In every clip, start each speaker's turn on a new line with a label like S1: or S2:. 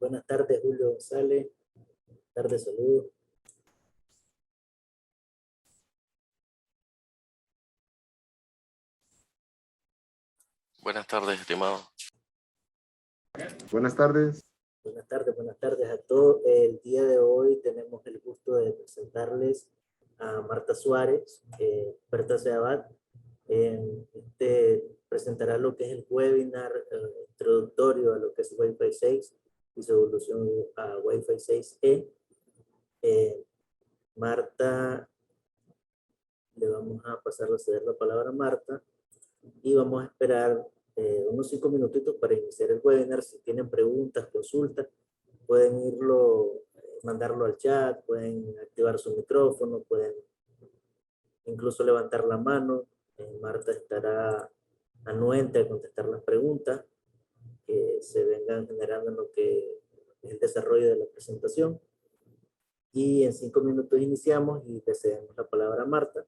S1: Buenas tardes, Julio González. Buenas tardes, saludos.
S2: Buenas tardes, estimado.
S3: Buenas tardes.
S1: Buenas tardes a todos. El día de hoy tenemos el gusto de presentarles a Marta Suárez, experta CEABAT. Presentará lo que es el webinar introductorio a lo que es Wi-Fi 6 y su evolución a Wi-Fi 6E. Marta, le vamos a pasar a ceder la palabra a Marta y vamos a esperar unos 5 minutitos para iniciar el webinar. Si tienen preguntas, consultas, pueden mandarlo al chat, pueden activar su micrófono, pueden incluso levantar la mano. Marta estará anuente a contestar las preguntas que se vengan generando en lo que es el desarrollo de la presentación. Y en 5 minutos iniciamos y le cedemos la palabra a Marta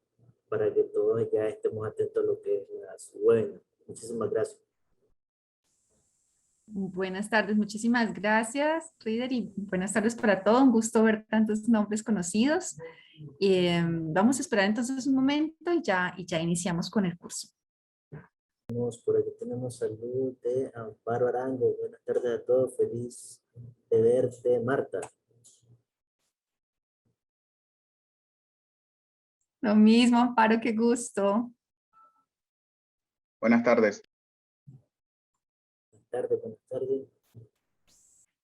S1: para que todos ya estemos atentos a lo que es su webinar. Muchísimas gracias.
S4: Buenas tardes, muchísimas gracias, Reader, y buenas tardes para todos. Un gusto ver tantos nombres conocidos. Vamos a esperar entonces un momento y ya iniciamos con el curso.
S1: Por aquí tenemos salud de Amparo Arango. Buenas tardes a todos, feliz de verte, Marta.
S4: Lo mismo, Amparo, qué gusto.
S3: Buenas tardes.
S1: Buenas tardes.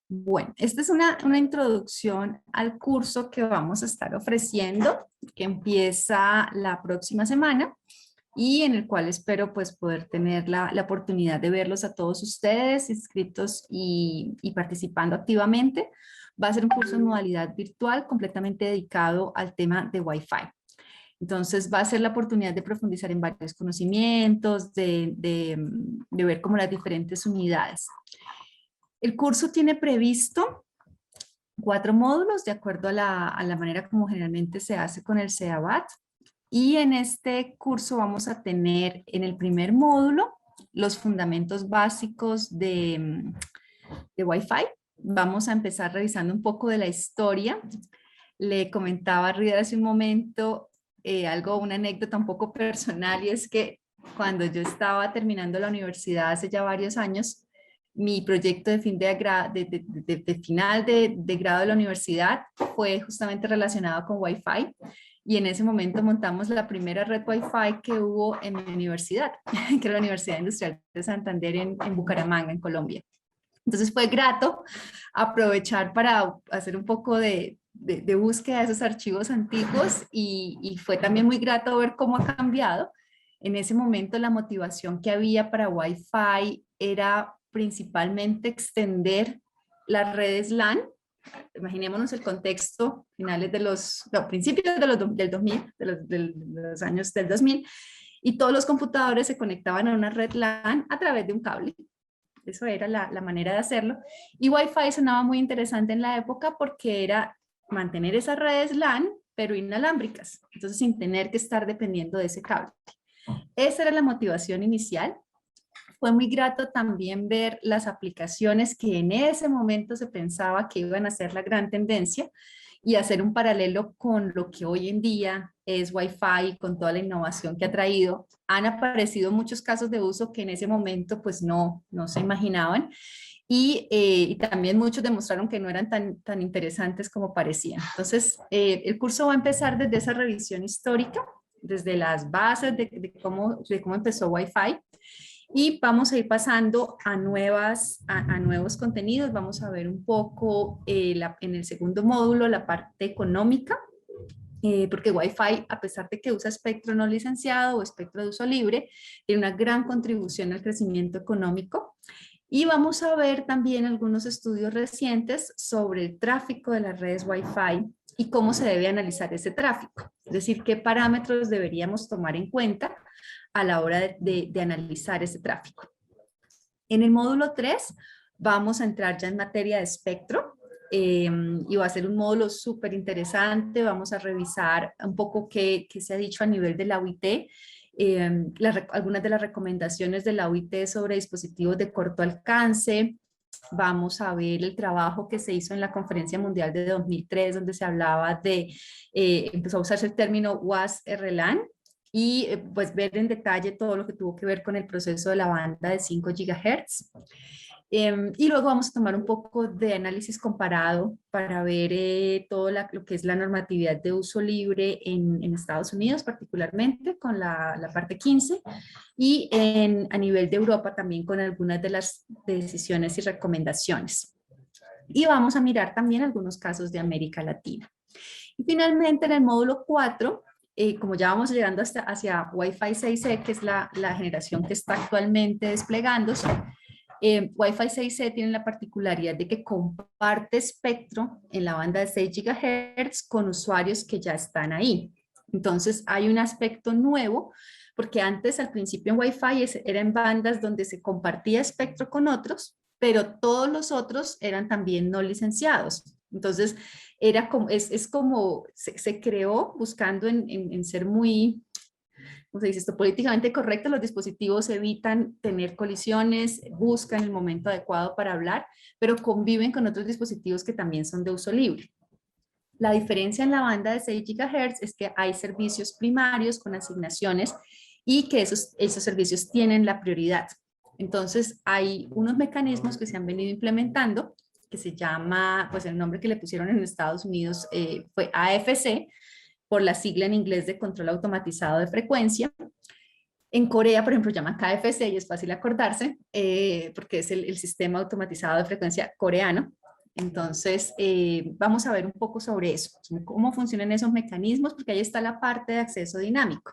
S4: Bueno, esta es una introducción al curso que vamos a estar ofreciendo, que empieza la próxima semana y en el cual espero pues poder tener la oportunidad de verlos a todos ustedes inscritos y participando activamente. Va a ser un curso en modalidad virtual completamente dedicado al tema de Wi-Fi. Entonces va a ser la oportunidad de profundizar en varios conocimientos, de ver como las diferentes unidades. El curso tiene previsto 4 módulos de acuerdo a la manera como generalmente se hace con el CEABAT. Y en este curso vamos a tener en el primer módulo los fundamentos básicos de Wi-Fi. Vamos a empezar revisando un poco de la historia. Le comentaba a Rida hace un momento una anécdota un poco personal, y es que cuando yo estaba terminando la universidad hace ya varios años, mi proyecto de final de grado de la universidad fue justamente relacionado con Wi-Fi, y en ese momento montamos la primera red Wi-Fi que hubo en mi universidad, que era la Universidad Industrial de Santander en Bucaramanga, en Colombia. Entonces fue grato aprovechar para hacer un poco de búsqueda de esos archivos antiguos, y fue también muy grato ver cómo ha cambiado. En ese momento la motivación que había para Wi-Fi era principalmente extender las redes LAN. Imaginémonos el contexto, principios del 2000, de los años del 2000, y todos los computadores se conectaban a una red LAN a través de un cable. Eso era la manera de hacerlo. Y Wi-Fi sonaba muy interesante en la época porque era mantener esas redes LAN, pero inalámbricas. Entonces, sin tener que estar dependiendo de ese cable. Esa era la motivación inicial. Fue muy grato también ver las aplicaciones que en ese momento se pensaba que iban a ser la gran tendencia, y hacer un paralelo con lo que hoy en día es Wi-Fi, con toda la innovación que ha traído. Han aparecido muchos casos de uso que en ese momento pues no se imaginaban, y también muchos demostraron que no eran tan interesantes como parecían. Entonces, el curso va a empezar desde esa revisión histórica, desde las bases de cómo empezó Wi-Fi, y vamos a ir pasando a nuevos contenidos. Vamos a ver un poco en el segundo módulo la parte económica, porque Wi-Fi, a pesar de que usa espectro no licenciado o espectro de uso libre, tiene una gran contribución al crecimiento económico. Y vamos a ver también algunos estudios recientes sobre el tráfico de las redes Wi-Fi y cómo se debe analizar ese tráfico. Es decir, qué parámetros deberíamos tomar en cuenta a la hora de analizar ese tráfico. En el módulo 3 vamos a entrar ya en materia de espectro, y va a ser un módulo súper interesante. Vamos a revisar un poco qué se ha dicho a nivel de la UIT, algunas de las recomendaciones de la UIT sobre dispositivos de corto alcance, Vamos a ver el trabajo que se hizo en la Conferencia Mundial de 2003, donde se hablaba de, empezó a usarse el término WAS-RLAN, y pues ver en detalle todo lo que tuvo que ver con el proceso de la banda de 5 GHz. Y luego vamos a tomar un poco de análisis comparado para ver todo lo que es la normatividad de uso libre en Estados Unidos, particularmente con la parte 15, y a nivel de Europa también con algunas de las decisiones y recomendaciones. Y vamos a mirar también algunos casos de América Latina. Y finalmente en el módulo 4, como ya vamos llegando hacia Wi-Fi 6E, que es la generación que está actualmente desplegándose, Wi-Fi 6E tiene la particularidad de que comparte espectro en la banda de 6 GHz con usuarios que ya están ahí. Entonces hay un aspecto nuevo, porque antes al principio en Wi-Fi era en bandas donde se compartía espectro con otros, pero todos los otros eran también no licenciados. Entonces era como, es como se creó buscando en ser muy, ¿cómo se dice esto? Políticamente correcto. Los dispositivos evitan tener colisiones, buscan el momento adecuado para hablar, pero conviven con otros dispositivos que también son de uso libre. La diferencia en la banda de 6 GHz es que hay servicios primarios con asignaciones y que esos servicios tienen la prioridad. Entonces, hay unos mecanismos que se han venido implementando, que se llama, pues el nombre que le pusieron en Estados Unidos fue AFC, por la sigla en inglés de control automatizado de frecuencia. En Corea, por ejemplo, llaman KFC y es fácil acordarse porque es el sistema automatizado de frecuencia coreano. Entonces, vamos a ver un poco sobre eso, cómo funcionan esos mecanismos, porque ahí está la parte de acceso dinámico.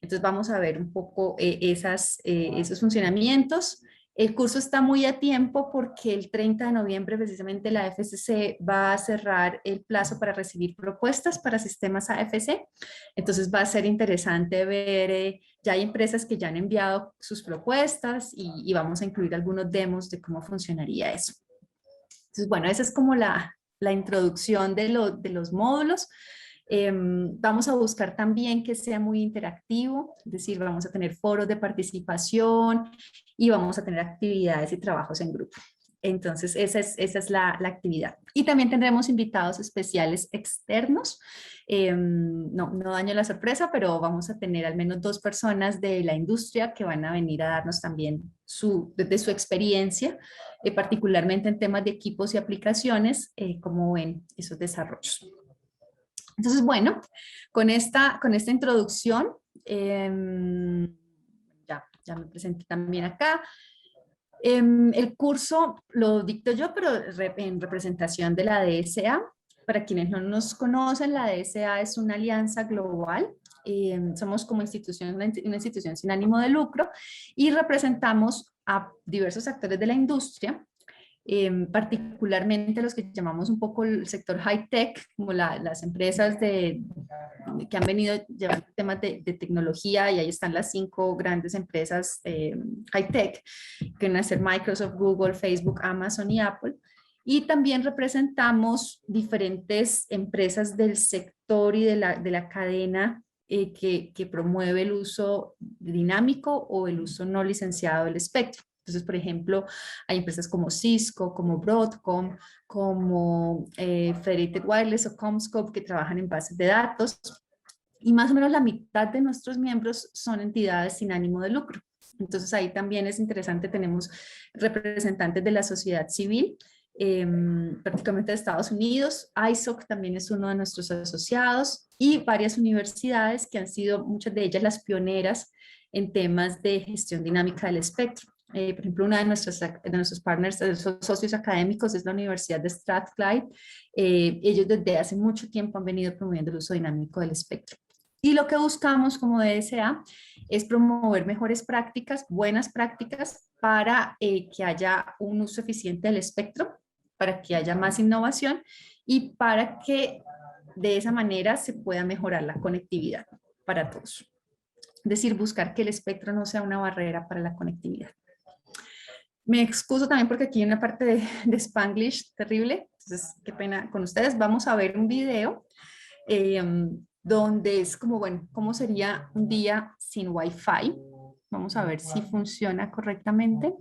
S4: Entonces, vamos a ver un poco esos funcionamientos. El curso está muy a tiempo porque el 30 de noviembre precisamente la FCC va a cerrar el plazo para recibir propuestas para sistemas AFC. Entonces va a ser interesante ver, ya hay empresas que ya han enviado sus propuestas y vamos a incluir algunos demos de cómo funcionaría eso. Entonces, bueno, esa es como la introducción de los módulos. Vamos a buscar también que sea muy interactivo, es decir, vamos a tener foros de participación y vamos a tener actividades y trabajos en grupo. Entonces, esa es la actividad. Y también tendremos invitados especiales externos. No daño la sorpresa, pero vamos a tener al menos 2 personas de la industria que van a venir a darnos también desde su experiencia, particularmente en temas de equipos y aplicaciones, cómo ven esos desarrollos. Entonces, bueno, con esta introducción, ya me presenté también acá. El curso lo dicto yo, pero en representación de la DSA. Para quienes no nos conocen, la DSA es una alianza global. Somos como institución, una institución sin ánimo de lucro y representamos a diversos actores de la industria, particularmente los que llamamos un poco el sector high-tech, como las empresas que han venido llevando temas de tecnología, y ahí están las 5 grandes empresas high-tech, que van a ser Microsoft, Google, Facebook, Amazon y Apple. Y también representamos diferentes empresas del sector y de la cadena que promueve el uso dinámico o el uso no licenciado del espectro. Entonces, por ejemplo, hay empresas como Cisco, como Broadcom, como Federated Wireless o CommScope que trabajan en bases de datos. Y más o menos la mitad de nuestros miembros son entidades sin ánimo de lucro. Entonces, ahí también es interesante, tenemos representantes de la sociedad civil, prácticamente de Estados Unidos. ISOC también es uno de nuestros asociados y varias universidades que han sido, muchas de ellas, las pioneras en temas de gestión dinámica del espectro. Por ejemplo, una de nuestros partners, de nuestros socios académicos, es la Universidad de Strathclyde. Ellos desde hace mucho tiempo han venido promoviendo el uso dinámico del espectro. Y lo que buscamos como DSA es promover mejores prácticas, buenas prácticas, para que haya un uso eficiente del espectro, para que haya más innovación y para que de esa manera se pueda mejorar la conectividad para todos. Es decir, buscar que el espectro no sea una barrera para la conectividad. Me excuso también porque aquí hay una parte de Spanglish terrible, entonces qué pena con ustedes. Vamos a ver un video donde es como, bueno, ¿cómo sería un día sin Wi-Fi? Vamos a ver si funciona correctamente.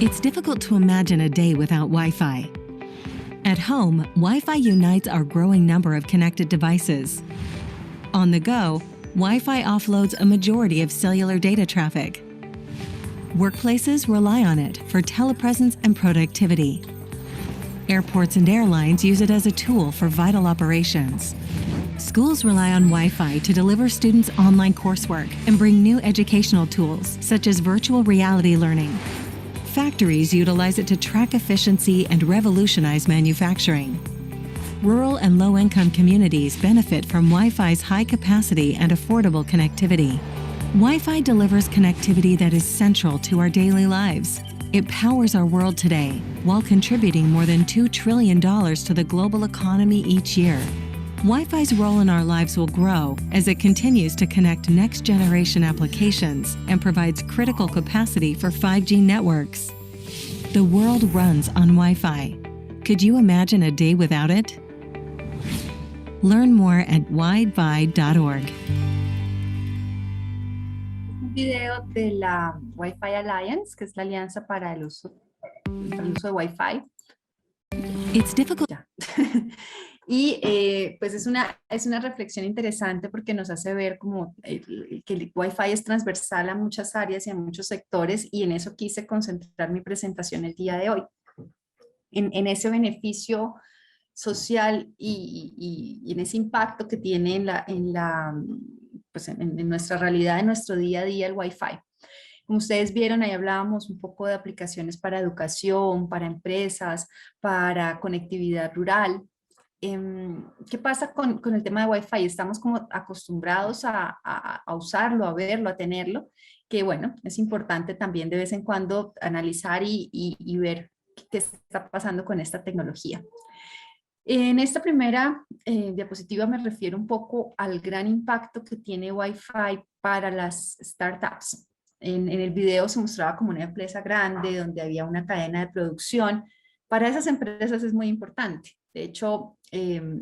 S3: It's difficult to imagine a day without Wi-Fi. At home, Wi-Fi unites our growing number of connected devices. On the go, Wi-Fi offloads a majority of cellular data traffic. Workplaces rely on it for telepresence and productivity. Airports and airlines use it as a tool for vital operations. Schools rely on Wi-Fi to deliver students online coursework and bring new educational tools, such as virtual reality learning. Factories utilize it to track efficiency and revolutionize manufacturing. Rural and low-income communities benefit from Wi-Fi's high capacity and affordable connectivity. Wi-Fi delivers connectivity that is central to our daily lives. It powers our world today, while contributing more than $2 trillion to the global economy each year. Wi-Fi's role in our lives will grow as it continues to connect next-generation applications and provides critical capacity for 5G networks. The world runs on Wi-Fi. Could you imagine a day without it? Learn more at widefi.org.
S4: Un video de la Wi-Fi Alliance, que es la alianza para el uso de Wi-Fi.
S3: It's difficult.
S4: Ya. Y pues es una reflexión interesante porque nos hace ver como que el Wi-Fi es transversal a muchas áreas y a muchos sectores, y en eso quise concentrar mi presentación el día de hoy. En ese beneficio social y en ese impacto que tiene en nuestra realidad, en nuestro día a día, el Wi-Fi. Como ustedes vieron, ahí hablábamos un poco de aplicaciones para educación, para empresas, para conectividad rural. ¿Qué pasa con el tema de Wi-Fi? Estamos como acostumbrados a usarlo, a verlo, a tenerlo, que bueno, es importante también de vez en cuando analizar y ver qué está pasando con esta tecnología. En esta primera diapositiva me refiero un poco al gran impacto que tiene Wi-Fi para las startups. En el video se mostraba como una empresa grande donde había una cadena de producción. Para esas empresas es muy importante. De hecho,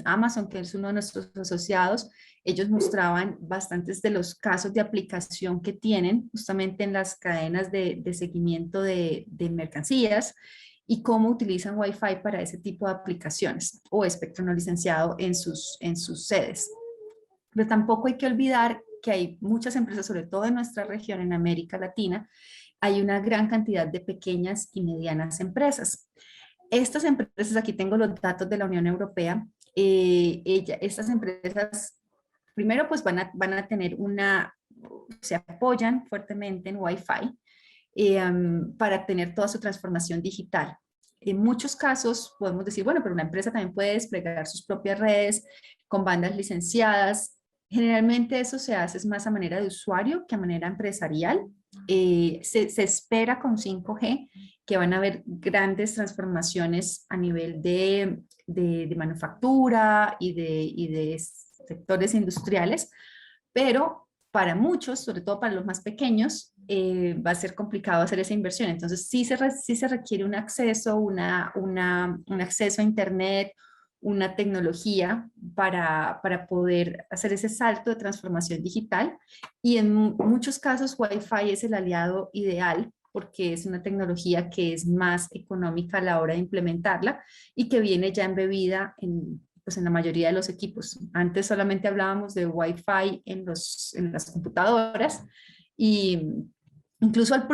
S4: Amazon, que es uno de nuestros asociados, ellos mostraban bastantes de los casos de aplicación que tienen justamente en las cadenas de seguimiento de mercancías y cómo utilizan Wi-Fi para ese tipo de aplicaciones o espectro no licenciado en sus sedes. Pero tampoco hay que olvidar que hay muchas empresas, sobre todo en nuestra región, en América Latina, hay una gran cantidad de pequeñas y medianas empresas. Estas empresas, aquí tengo los datos de la Unión Europea, estas empresas primero pues van a tener se apoyan fuertemente en Wi-Fi para tener toda su transformación digital. En muchos casos podemos decir, bueno, pero una empresa también puede desplegar sus propias redes con bandas licenciadas. Generalmente eso se hace más a manera de usuario que a manera empresarial. Se espera con 5G que van a haber grandes transformaciones a nivel de manufactura y de sectores industriales, pero para muchos, sobre todo para los más pequeños, va a ser complicado hacer esa inversión. Entonces sí se requiere un acceso, un acceso a Internet, una tecnología para poder hacer ese salto de transformación digital, y en muchos casos Wi-Fi es el aliado ideal porque es una tecnología que es más económica a la hora de implementarla y que viene ya embebida en la mayoría de los equipos. Antes solamente hablábamos de Wi-Fi en las computadoras, y incluso al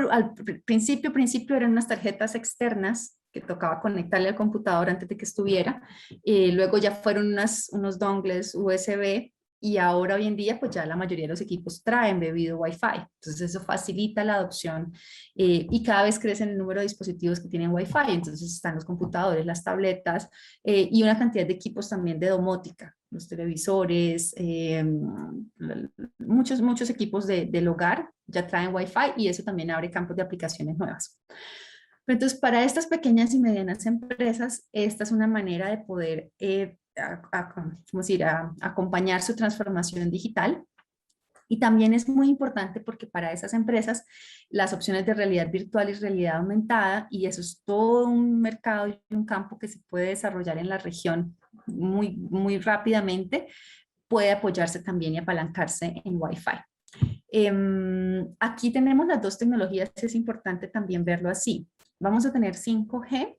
S4: principio eran unas tarjetas externas que tocaba conectarle al computador antes de que estuviera. Luego ya fueron unos dongles USB, y ahora hoy en día pues ya la mayoría de los equipos traen bebido Wi-Fi. Entonces eso facilita la adopción y cada vez crece el número de dispositivos que tienen Wi-Fi. Entonces están los computadores, las tabletas y una cantidad de equipos también de domótica, los televisores, muchos equipos del hogar ya traen Wi-Fi, y eso también abre campos de aplicaciones nuevas. Entonces, para estas pequeñas y medianas empresas, esta es una manera de poder acompañar su transformación digital. Y también es muy importante porque para esas empresas las opciones de realidad virtual y realidad aumentada, y eso es todo un mercado y un campo que se puede desarrollar en la región muy rápidamente, puede apoyarse también y apalancarse en Wi-Fi. Aquí tenemos las dos tecnologías, es importante también verlo así. Vamos a tener 5G,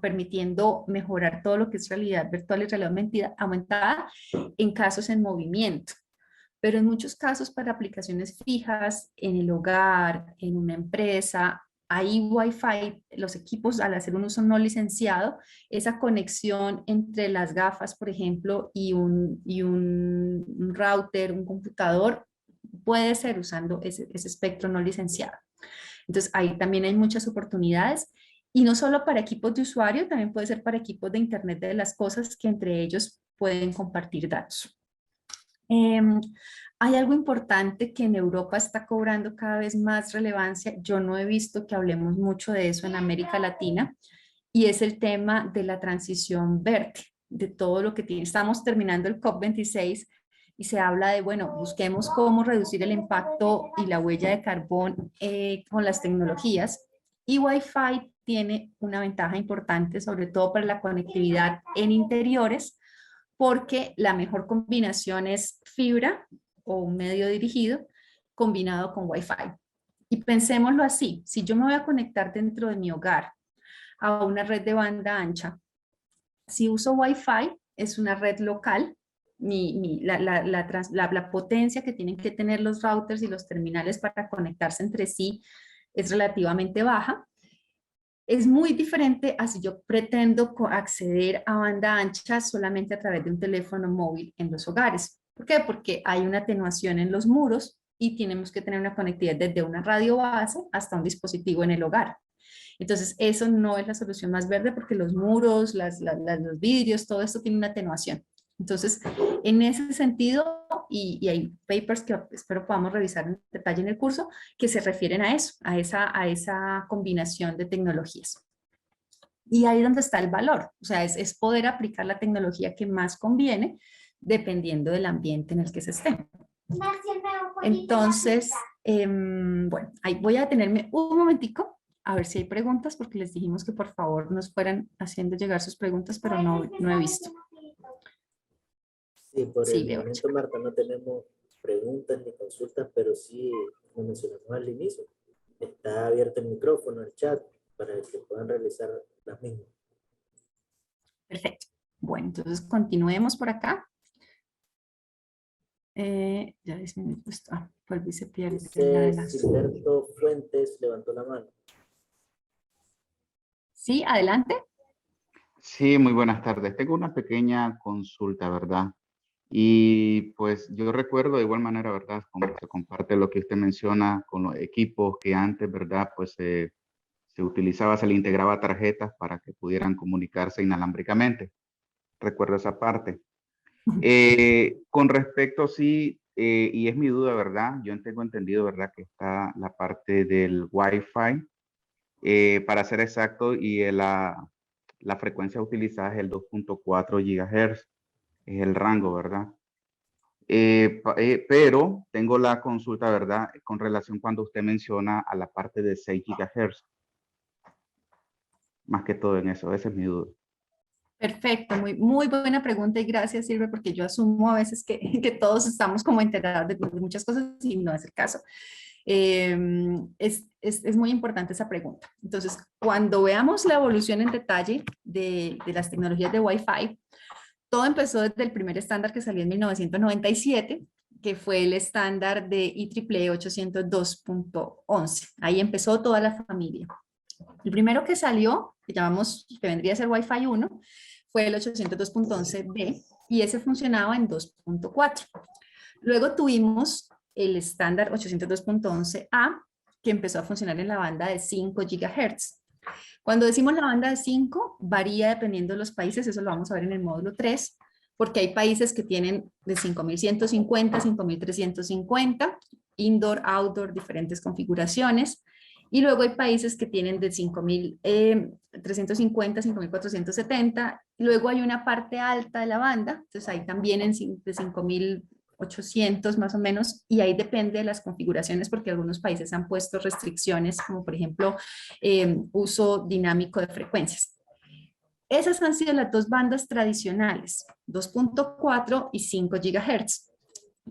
S4: permitiendo mejorar todo lo que es realidad virtual y realidad aumentada en casos en movimiento. Pero en muchos casos para aplicaciones fijas, en el hogar, en una empresa, hay Wi-Fi, los equipos al hacer un uso no licenciado, esa conexión entre las gafas, por ejemplo, y un router, un computador, puede ser usando ese espectro no licenciado. Entonces, ahí también hay muchas oportunidades. Y no solo para equipos de usuario, también puede ser para equipos de Internet de las cosas que entre ellos pueden compartir datos. Hay algo importante que en Europa está cobrando cada vez más relevancia. Yo no he visto que hablemos mucho de eso en América Latina, y es el tema de la transición verde, de todo lo que tiene. Estamos terminando el COP26 y se habla de, bueno, busquemos cómo reducir el impacto y la huella de carbón con las tecnologías. Y Wi-Fi tiene una ventaja importante, sobre todo para la conectividad en interiores, porque la mejor combinación es fibra o un medio dirigido combinado con Wi-Fi. Y pensémoslo así, si yo me voy a conectar dentro de mi hogar a una red de banda ancha, si uso Wi-Fi, es una red local, la potencia que tienen que tener los routers y los terminales para conectarse entre sí es relativamente baja. Es muy diferente a si yo pretendo acceder a banda ancha solamente a través de un teléfono móvil en los hogares. ¿Por qué? Porque hay una atenuación en los muros y tenemos que tener una conectividad desde una radio base hasta un dispositivo en el hogar. Entonces, eso no es la solución más verde porque los muros, los vidrios, todo esto tiene una atenuación. Entonces, en ese sentido, y hay papers que espero podamos revisar en detalle en el curso, que se refieren a eso, a esa combinación de tecnologías. Y ahí es donde está el valor, o sea, es poder aplicar la tecnología que más conviene dependiendo del ambiente en el que se esté. Entonces, bueno, ahí voy a detenerme un momentico a ver si hay preguntas, porque les dijimos que por favor nos fueran haciendo llegar sus preguntas, pero no he visto.
S1: Sí, por
S4: Sí,
S1: el
S4: Leo.
S1: momento, Marta, no tenemos preguntas ni consultas, pero sí, como mencionamos al inicio, está abierto el micrófono, el chat, para que puedan realizar las mismas.
S4: Perfecto. Bueno, entonces continuemos por acá. Ya disminuye esto. Vuelve y se pierde.
S1: Dice Gilberto Fuentes, levantó la mano.
S4: Sí, adelante.
S5: Sí, muy buenas tardes. Tengo una pequeña consulta, ¿verdad? Y pues yo recuerdo de igual manera, ¿verdad? Como se comparte lo que usted menciona con los equipos que antes, ¿verdad? Pues se utilizaba, se le integraba tarjetas para que pudieran comunicarse inalámbricamente. Recuerdo esa parte. Con respecto, sí, y es mi duda, ¿verdad? Yo tengo entendido, ¿verdad? Que está la parte del Wi-Fi, para ser exacto, y la frecuencia utilizada es el 2.4 GHz, es el rango, ¿verdad? Pero tengo la consulta, ¿verdad? Con relación cuando usted menciona a la parte de 6 GHz. Más que todo en eso, esa es mi duda.
S4: Perfecto, muy buena pregunta y gracias, Silvia, porque yo asumo a veces que todos estamos como enterados de muchas cosas y no es el caso. Es muy importante esa pregunta. Entonces, cuando veamos la evolución en detalle de las tecnologías de Wi-Fi, todo empezó desde el primer estándar que salió en 1997, que fue el estándar de IEEE 802.11. Ahí empezó toda la familia. El primero que salió, que vendría a ser Wi-Fi 1, fue el 802.11b y ese funcionaba en 2.4. Luego tuvimos el estándar 802.11a, que empezó a funcionar en la banda de 5 GHz. Cuando decimos la banda de 5, varía dependiendo de los países, eso lo vamos a ver en el módulo 3, porque hay países que tienen de 5150, 5350, indoor, outdoor, diferentes configuraciones. Y luego hay países que tienen de 5.350, 5.470. Luego hay una parte alta de la banda, entonces hay también de 5.800 más o menos, y ahí depende de las configuraciones porque algunos países han puesto restricciones, como por ejemplo uso dinámico de frecuencias. Esas han sido las dos bandas tradicionales, 2.4 y 5 GHz.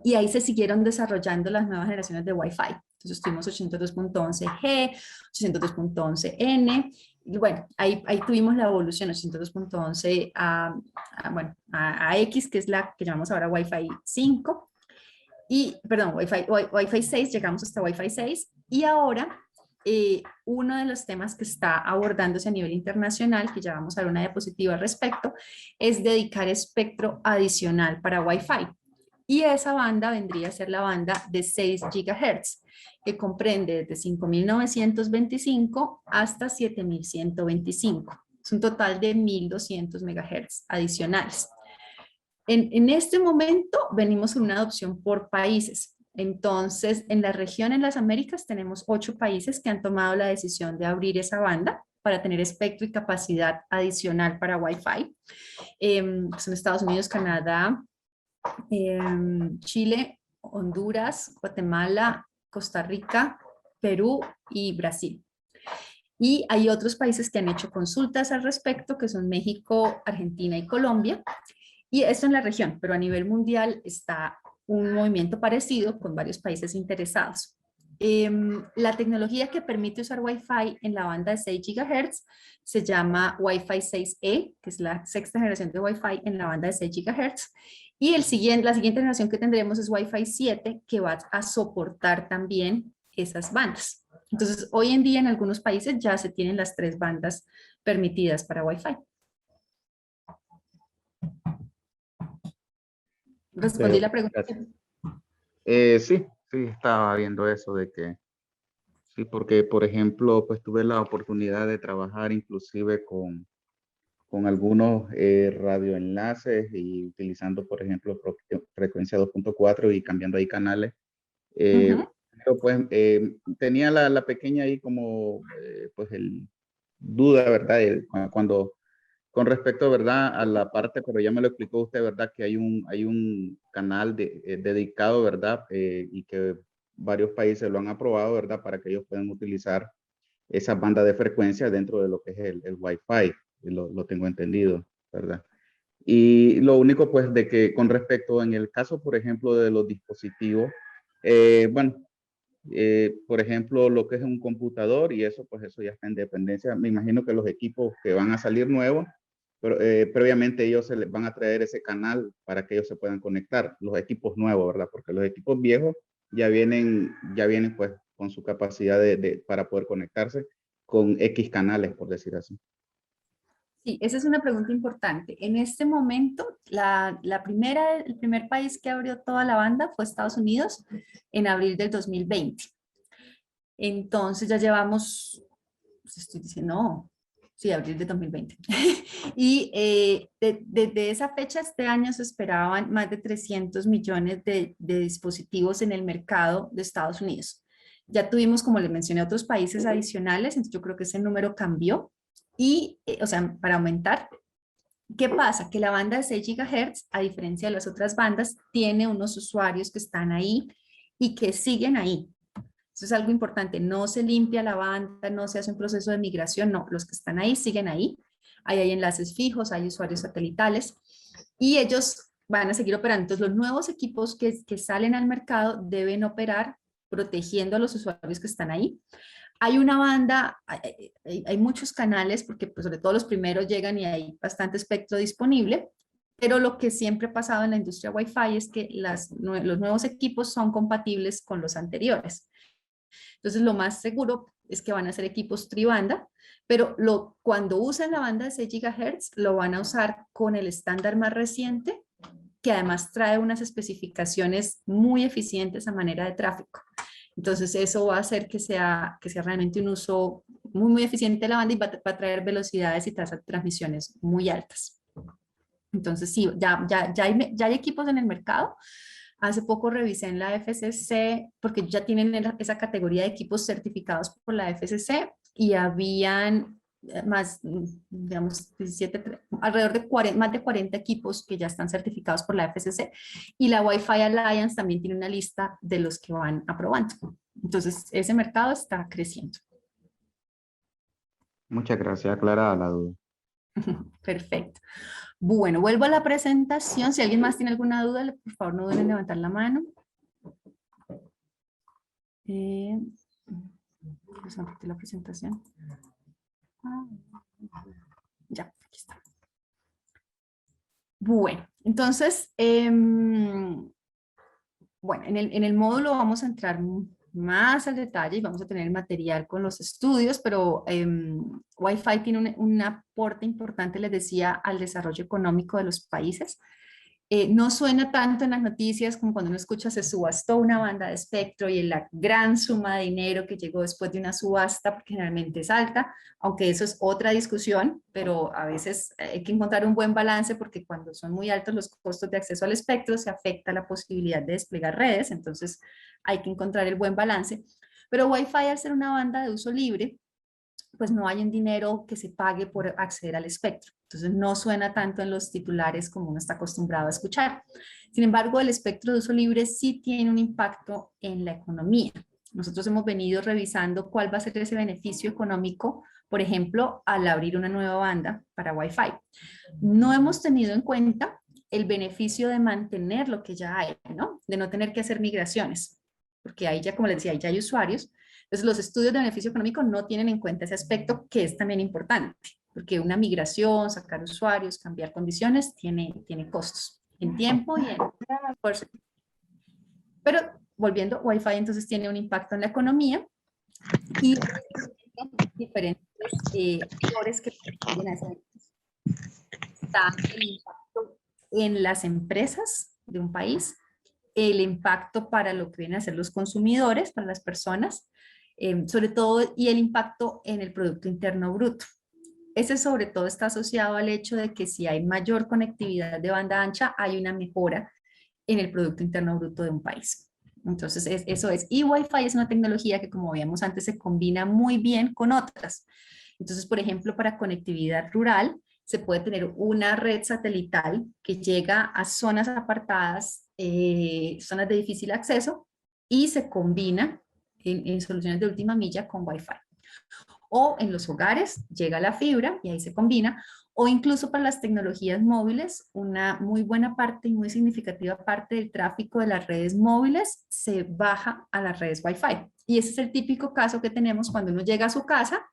S4: Y ahí se siguieron desarrollando las nuevas generaciones de Wi-Fi. Entonces tuvimos 802.11G, 802.11N, y bueno, ahí tuvimos la evolución 802.11 a X, que es la que llamamos ahora Wi-Fi 5, y, perdón, Wi-Fi 6, llegamos hasta Wi-Fi 6, y ahora uno de los temas que está abordándose a nivel internacional, que ya vamos a ver una diapositiva al respecto, es dedicar espectro adicional para Wi-Fi. Y esa banda vendría a ser la banda de 6 GHz, que comprende desde 5.925 hasta 7.125. Es un total de 1.200 MHz adicionales. En este momento venimos en una adopción por países. Entonces, en la región, en las Américas, tenemos 8 países que han tomado la decisión de abrir esa banda para tener espectro y capacidad adicional para Wi-Fi. Son Estados Unidos, Canadá, Chile, Honduras, Guatemala, Costa Rica, Perú y Brasil. Y hay otros países que han hecho consultas al respecto, que son México, Argentina y Colombia. Y esto en la región, pero a nivel mundial está un movimiento parecido con varios países interesados. La tecnología que permite usar Wi-Fi en la banda de 6 GHz se llama Wi-Fi 6E, que es la sexta generación de Wi-Fi en la banda de 6 GHz. Y la siguiente generación que tendremos es Wi-Fi 7, que va a soportar también esas bandas. Entonces, hoy en día en algunos países ya se tienen las 3 bandas permitidas para Wi-Fi. ¿Respondí la pregunta?
S5: Sí, estaba viendo eso de que, sí, porque por ejemplo, pues tuve la oportunidad de trabajar inclusive con algunos radioenlaces y utilizando, por ejemplo, frecuencia 2.4 y cambiando ahí canales. Pero pues tenía la pequeña ahí como, pues duda, ¿verdad? Cuando con respecto, ¿verdad? A la parte, pero ya me lo explicó usted, ¿verdad? Que hay un canal dedicado, ¿verdad? Y que varios países lo han aprobado, ¿verdad? Para que ellos puedan utilizar esa banda de frecuencia dentro de lo que es el Wi-Fi. Lo tengo entendido, ¿verdad? Y lo único, pues, de que con respecto, en el caso, por ejemplo, de los dispositivos, por ejemplo, lo que es un computador y eso, pues eso ya está en dependencia. Me imagino que los equipos que van a salir nuevos, pero previamente ellos se les van a traer ese canal para que ellos se puedan conectar, los equipos nuevos, ¿verdad? Porque los equipos viejos ya vienen pues con su capacidad para poder conectarse con X canales, por decir así.
S4: Sí, esa es una pregunta importante. En este momento, el primer país que abrió toda la banda fue Estados Unidos en abril del 2020. Entonces ya llevamos, pues estoy diciendo, no, sí, abril de 2020. Y desde esa fecha, este año se esperaban más de 300 millones de dispositivos en el mercado de Estados Unidos. Ya tuvimos, como les mencioné, otros países adicionales, entonces yo creo que ese número cambió. Y, o sea, para aumentar, ¿qué pasa? Que la banda de 6 GHz, a diferencia de las otras bandas, tiene unos usuarios que están ahí y que siguen ahí. Eso es algo importante, no se limpia la banda, no se hace un proceso de migración, no, los que están ahí siguen ahí. Ahí hay enlaces fijos, hay usuarios satelitales y ellos van a seguir operando. Entonces, los nuevos equipos que salen al mercado deben operar protegiendo a los usuarios que están ahí. Hay una banda, hay muchos canales, porque pues, sobre todo los primeros llegan y hay bastante espectro disponible, pero lo que siempre ha pasado en la industria Wi-Fi es que los nuevos equipos son compatibles con los anteriores. Entonces, lo más seguro es que van a ser equipos tribanda, pero cuando usen la banda de 6 GHz, lo van a usar con el estándar más reciente, que además trae unas especificaciones muy eficientes a manera de tráfico. Entonces, eso va a hacer que sea realmente un uso muy, muy eficiente de la banda y va a traer velocidades y tasas de transmisiones muy altas. Entonces, sí, ya hay equipos en el mercado. Hace poco revisé en la FCC, porque ya tienen esa categoría de equipos certificados por la FCC y habían más, digamos, 17, alrededor de más de 40 equipos que ya están certificados por la FCC y la Wi-Fi Alliance también tiene una lista de los que van aprobando. Entonces, ese mercado está creciendo.
S5: Muchas gracias, aclarada la duda.
S4: Perfecto. Bueno, vuelvo a la presentación. Si alguien más tiene alguna duda, por favor no duden en levantar la mano. Pues la presentación. Ya, aquí está. Bueno, entonces, bueno, en el módulo vamos a entrar más al detalle y vamos a tener el material con los estudios, pero Wi-Fi tiene un aporte importante, les decía, al desarrollo económico de los países. No suena tanto en las noticias como cuando uno escucha se subastó una banda de espectro y la gran suma de dinero que llegó después de una subasta, porque generalmente es alta, aunque eso es otra discusión, pero a veces hay que encontrar un buen balance porque cuando son muy altos los costos de acceso al espectro se afecta la posibilidad de desplegar redes, entonces hay que encontrar el buen balance. Pero Wi-Fi, al ser una banda de uso libre, pues no hay un dinero que se pague por acceder al espectro. Entonces no suena tanto en los titulares como uno está acostumbrado a escuchar. Sin embargo, el espectro de uso libre sí tiene un impacto en la economía. Nosotros hemos venido revisando cuál va a ser ese beneficio económico, por ejemplo, al abrir una nueva banda para Wi-Fi. No hemos tenido en cuenta el beneficio de mantener lo que ya hay, ¿no? De no tener que hacer migraciones, porque ahí ya, como les decía, ahí ya hay usuarios. Entonces, los estudios de beneficio económico no tienen en cuenta ese aspecto que es también importante, porque una migración, sacar usuarios, cambiar condiciones, tiene costos en tiempo y en esfuerzo. Pero volviendo, Wi-Fi entonces tiene un impacto en la economía y diferentes factores que contribuyen a ese beneficio. Está el impacto en las empresas de un país, el impacto para lo que vienen a ser los consumidores, para las personas, sobre todo, y el impacto en el Producto Interno Bruto. Ese sobre todo está asociado al hecho de que si hay mayor conectividad de banda ancha, hay una mejora en el Producto Interno Bruto de un país. Entonces, eso es. Y Wi-Fi es una tecnología que, como veíamos antes, se combina muy bien con otras. Entonces, por ejemplo, para conectividad rural, se puede tener una red satelital que llega a zonas apartadas, zonas de difícil acceso, y se combina en soluciones de última milla con Wi-Fi. O en los hogares llega la fibra y ahí se combina, o incluso para las tecnologías móviles, una muy buena parte y muy significativa parte del tráfico de las redes móviles se baja a las redes Wi-Fi. Y ese es el típico caso que tenemos cuando uno llega a su casa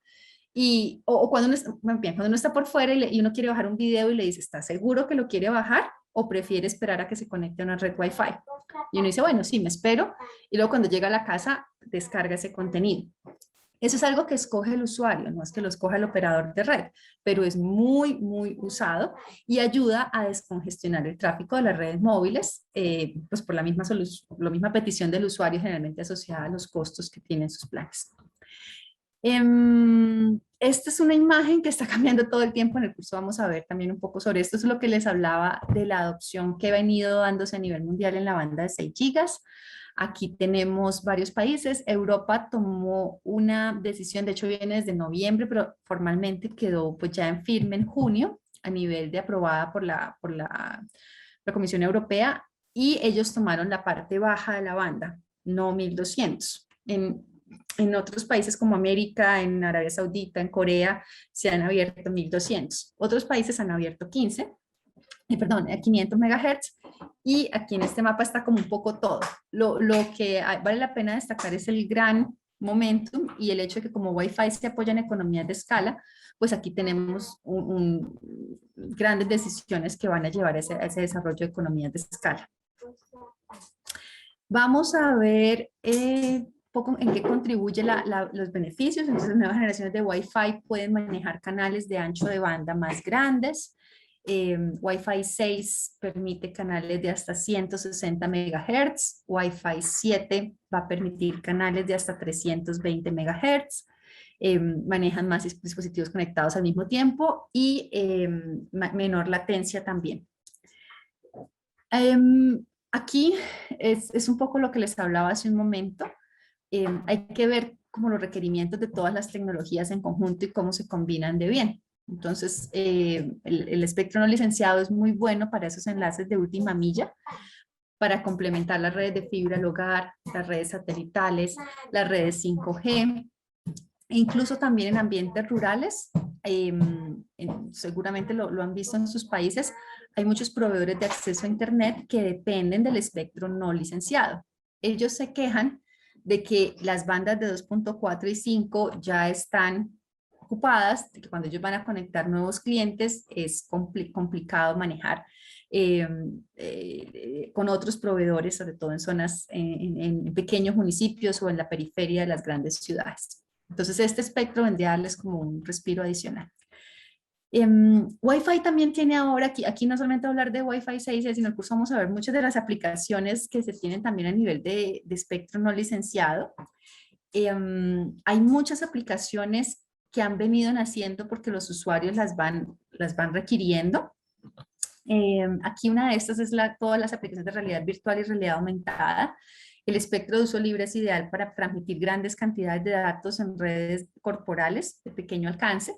S4: o cuando uno, cuando uno está por fuera y uno quiere bajar un video y le dice, ¿está seguro que lo quiere bajar? ¿O prefiere esperar a que se conecte a una red Wi-Fi? Y uno dice, bueno, sí, me espero. Y luego cuando llega a la casa, descarga ese contenido. Eso es algo que escoge el usuario, no es que lo escoja el operador de red, pero es muy, muy usado y ayuda a descongestionar el tráfico de las redes móviles, pues por la misma petición del usuario, generalmente asociada a los costos que tienen sus planes. Esta es una imagen que está cambiando todo el tiempo. En el curso vamos a ver también un poco sobre esto. Es lo que les hablaba de la adopción que ha venido dándose a nivel mundial en la banda de 6 gigas. Aquí tenemos varios países. Europa tomó una decisión, de hecho viene desde noviembre, pero formalmente quedó pues ya en firme en junio a nivel de aprobada por la Comisión Europea, y ellos tomaron la parte baja de la banda, no 1200. En otros países como América, en Arabia Saudita, en Corea, se han abierto 1200. Otros países han abierto 500 MHz, y aquí en este mapa está como un poco todo. Lo que vale la pena destacar es el gran momentum y el hecho de que como Wi-Fi se apoya en economías de escala, pues aquí tenemos grandes decisiones que van a llevar a ese desarrollo de economías de escala. Vamos a ver poco en qué contribuye los beneficios. Entonces, las nuevas generaciones de Wi-Fi pueden manejar canales de ancho de banda más grandes. Wi-Fi 6 permite canales de hasta 160 MHz. Wi-Fi 7 va a permitir canales de hasta 320 MHz. Manejan más dispositivos conectados al mismo tiempo y menor latencia también. Aquí es un poco lo que les hablaba hace un momento. Hay que ver como los requerimientos de todas las tecnologías en conjunto y cómo se combinan de bien. Entonces, el espectro no licenciado es muy bueno para esos enlaces de última milla, para complementar las redes de fibra al hogar, las redes satelitales, las redes 5G. E incluso también en ambientes rurales, seguramente lo han visto en sus países, hay muchos proveedores de acceso a Internet que dependen del espectro no licenciado. Ellos se quejan de que las bandas de 2.4 y 5 ya están ocupadas, de que cuando ellos van a conectar nuevos clientes es complicado manejar con otros proveedores, sobre todo en zonas, en pequeños municipios o en la periferia de las grandes ciudades. Entonces este espectro vendría a darles como un respiro adicional. Wi-Fi también tiene ahora, aquí no solamente hablar de Wi-Fi 6, sino el curso vamos a ver muchas de las aplicaciones que se tienen también a nivel de espectro no licenciado. Hay muchas aplicaciones que han venido naciendo porque los usuarios las van requiriendo. Aquí una de estas es todas las aplicaciones de realidad virtual y realidad aumentada. El espectro de uso libre es ideal para transmitir grandes cantidades de datos en redes corporales de pequeño alcance.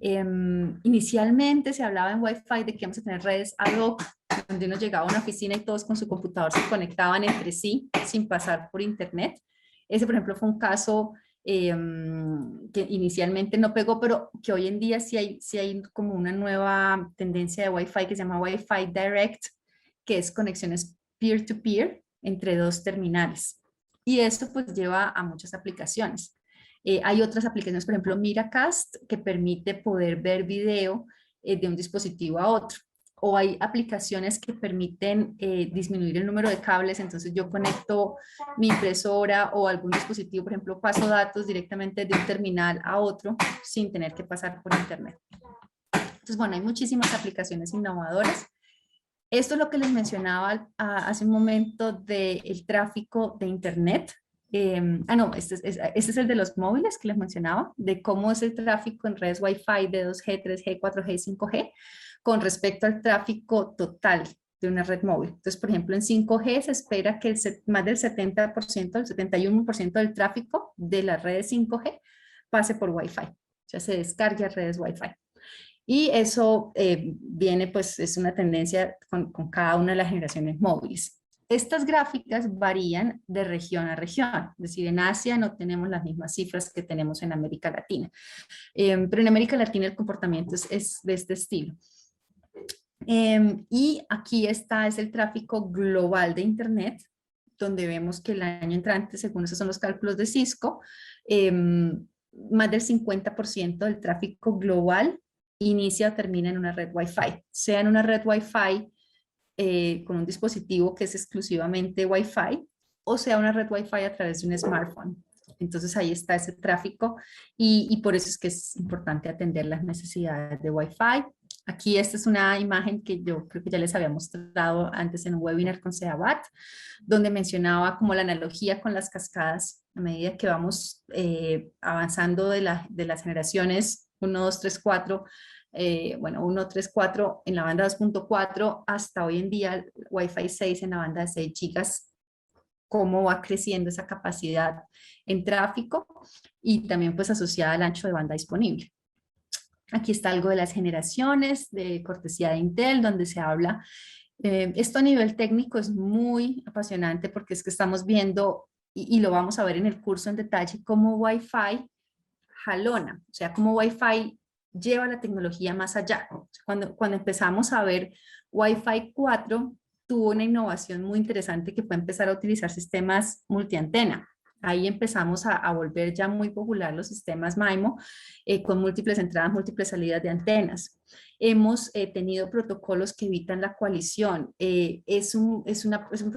S4: Inicialmente se hablaba en Wi-Fi de que íbamos a tener redes ad hoc, donde uno llegaba a una oficina y todos con su computador se conectaban entre sí sin pasar por internet. Ese, por ejemplo, fue un caso que inicialmente no pegó, pero que hoy en día sí hay como una nueva tendencia de Wi-Fi que se llama Wi-Fi Direct, que es conexiones peer-to-peer entre dos terminales. Y esto pues lleva a muchas aplicaciones. Hay otras aplicaciones, por ejemplo, Miracast, que permite poder ver video de un dispositivo a otro. O hay aplicaciones que permiten disminuir el número de cables, entonces yo conecto mi impresora o algún dispositivo, por ejemplo, paso datos directamente de un terminal a otro sin tener que pasar por internet. Entonces, bueno, hay muchísimas aplicaciones innovadoras. Esto es lo que les mencionaba hace un momento del tráfico de internet. No, este es el de los móviles que les mencionaba, de cómo es el tráfico en redes Wi-Fi de 2G, 3G, 4G y 5G con respecto al tráfico total de una red móvil. Entonces, por ejemplo, en 5G se espera que más del 70%, el 71% del tráfico de las redes 5G pase por Wi-Fi, o sea, se descargue a redes Wi-Fi. Y eso viene, pues, es una tendencia con cada una de las generaciones móviles. Estas gráficas varían de región a región, es decir, en Asia no tenemos las mismas cifras que tenemos en América Latina, pero en América Latina el comportamiento es de este estilo. Y aquí es el tráfico global de Internet, donde vemos que el año entrante, según esos son los cálculos de Cisco, más del 50% del tráfico global inicia o termina en una red Wi-Fi, sea en una red Wi-Fi con un dispositivo que es exclusivamente Wi-Fi, o sea una red Wi-Fi a través de un smartphone. Entonces ahí está ese tráfico y por eso es que es importante atender las necesidades de Wi-Fi. Aquí esta es una imagen que yo creo que ya les había mostrado antes en un webinar con Seabat, donde mencionaba como la analogía con las cascadas a medida que vamos avanzando de las generaciones 1, 2, 3, 4, bueno, 1, 3, 4 en la banda 2.4 hasta hoy en día Wi-Fi 6 en la banda de 6 gigas, cómo va creciendo esa capacidad en tráfico y también pues asociada al ancho de banda disponible. Aquí está algo de las generaciones de cortesía de Intel, donde se habla. Esto a nivel técnico es muy apasionante porque es que estamos viendo, y lo vamos a ver en el curso en detalle, cómo Wi-Fi jalona, o sea, cómo Wi-Fi lleva la tecnología más allá. Cuando empezamos a ver Wi-Fi 4, tuvo una innovación muy interesante que fue empezar a utilizar sistemas multiantena. Ahí empezamos a volver ya muy popular los sistemas MIMO con múltiples entradas, múltiples salidas de antenas. Hemos tenido protocolos que evitan la coalición. Es un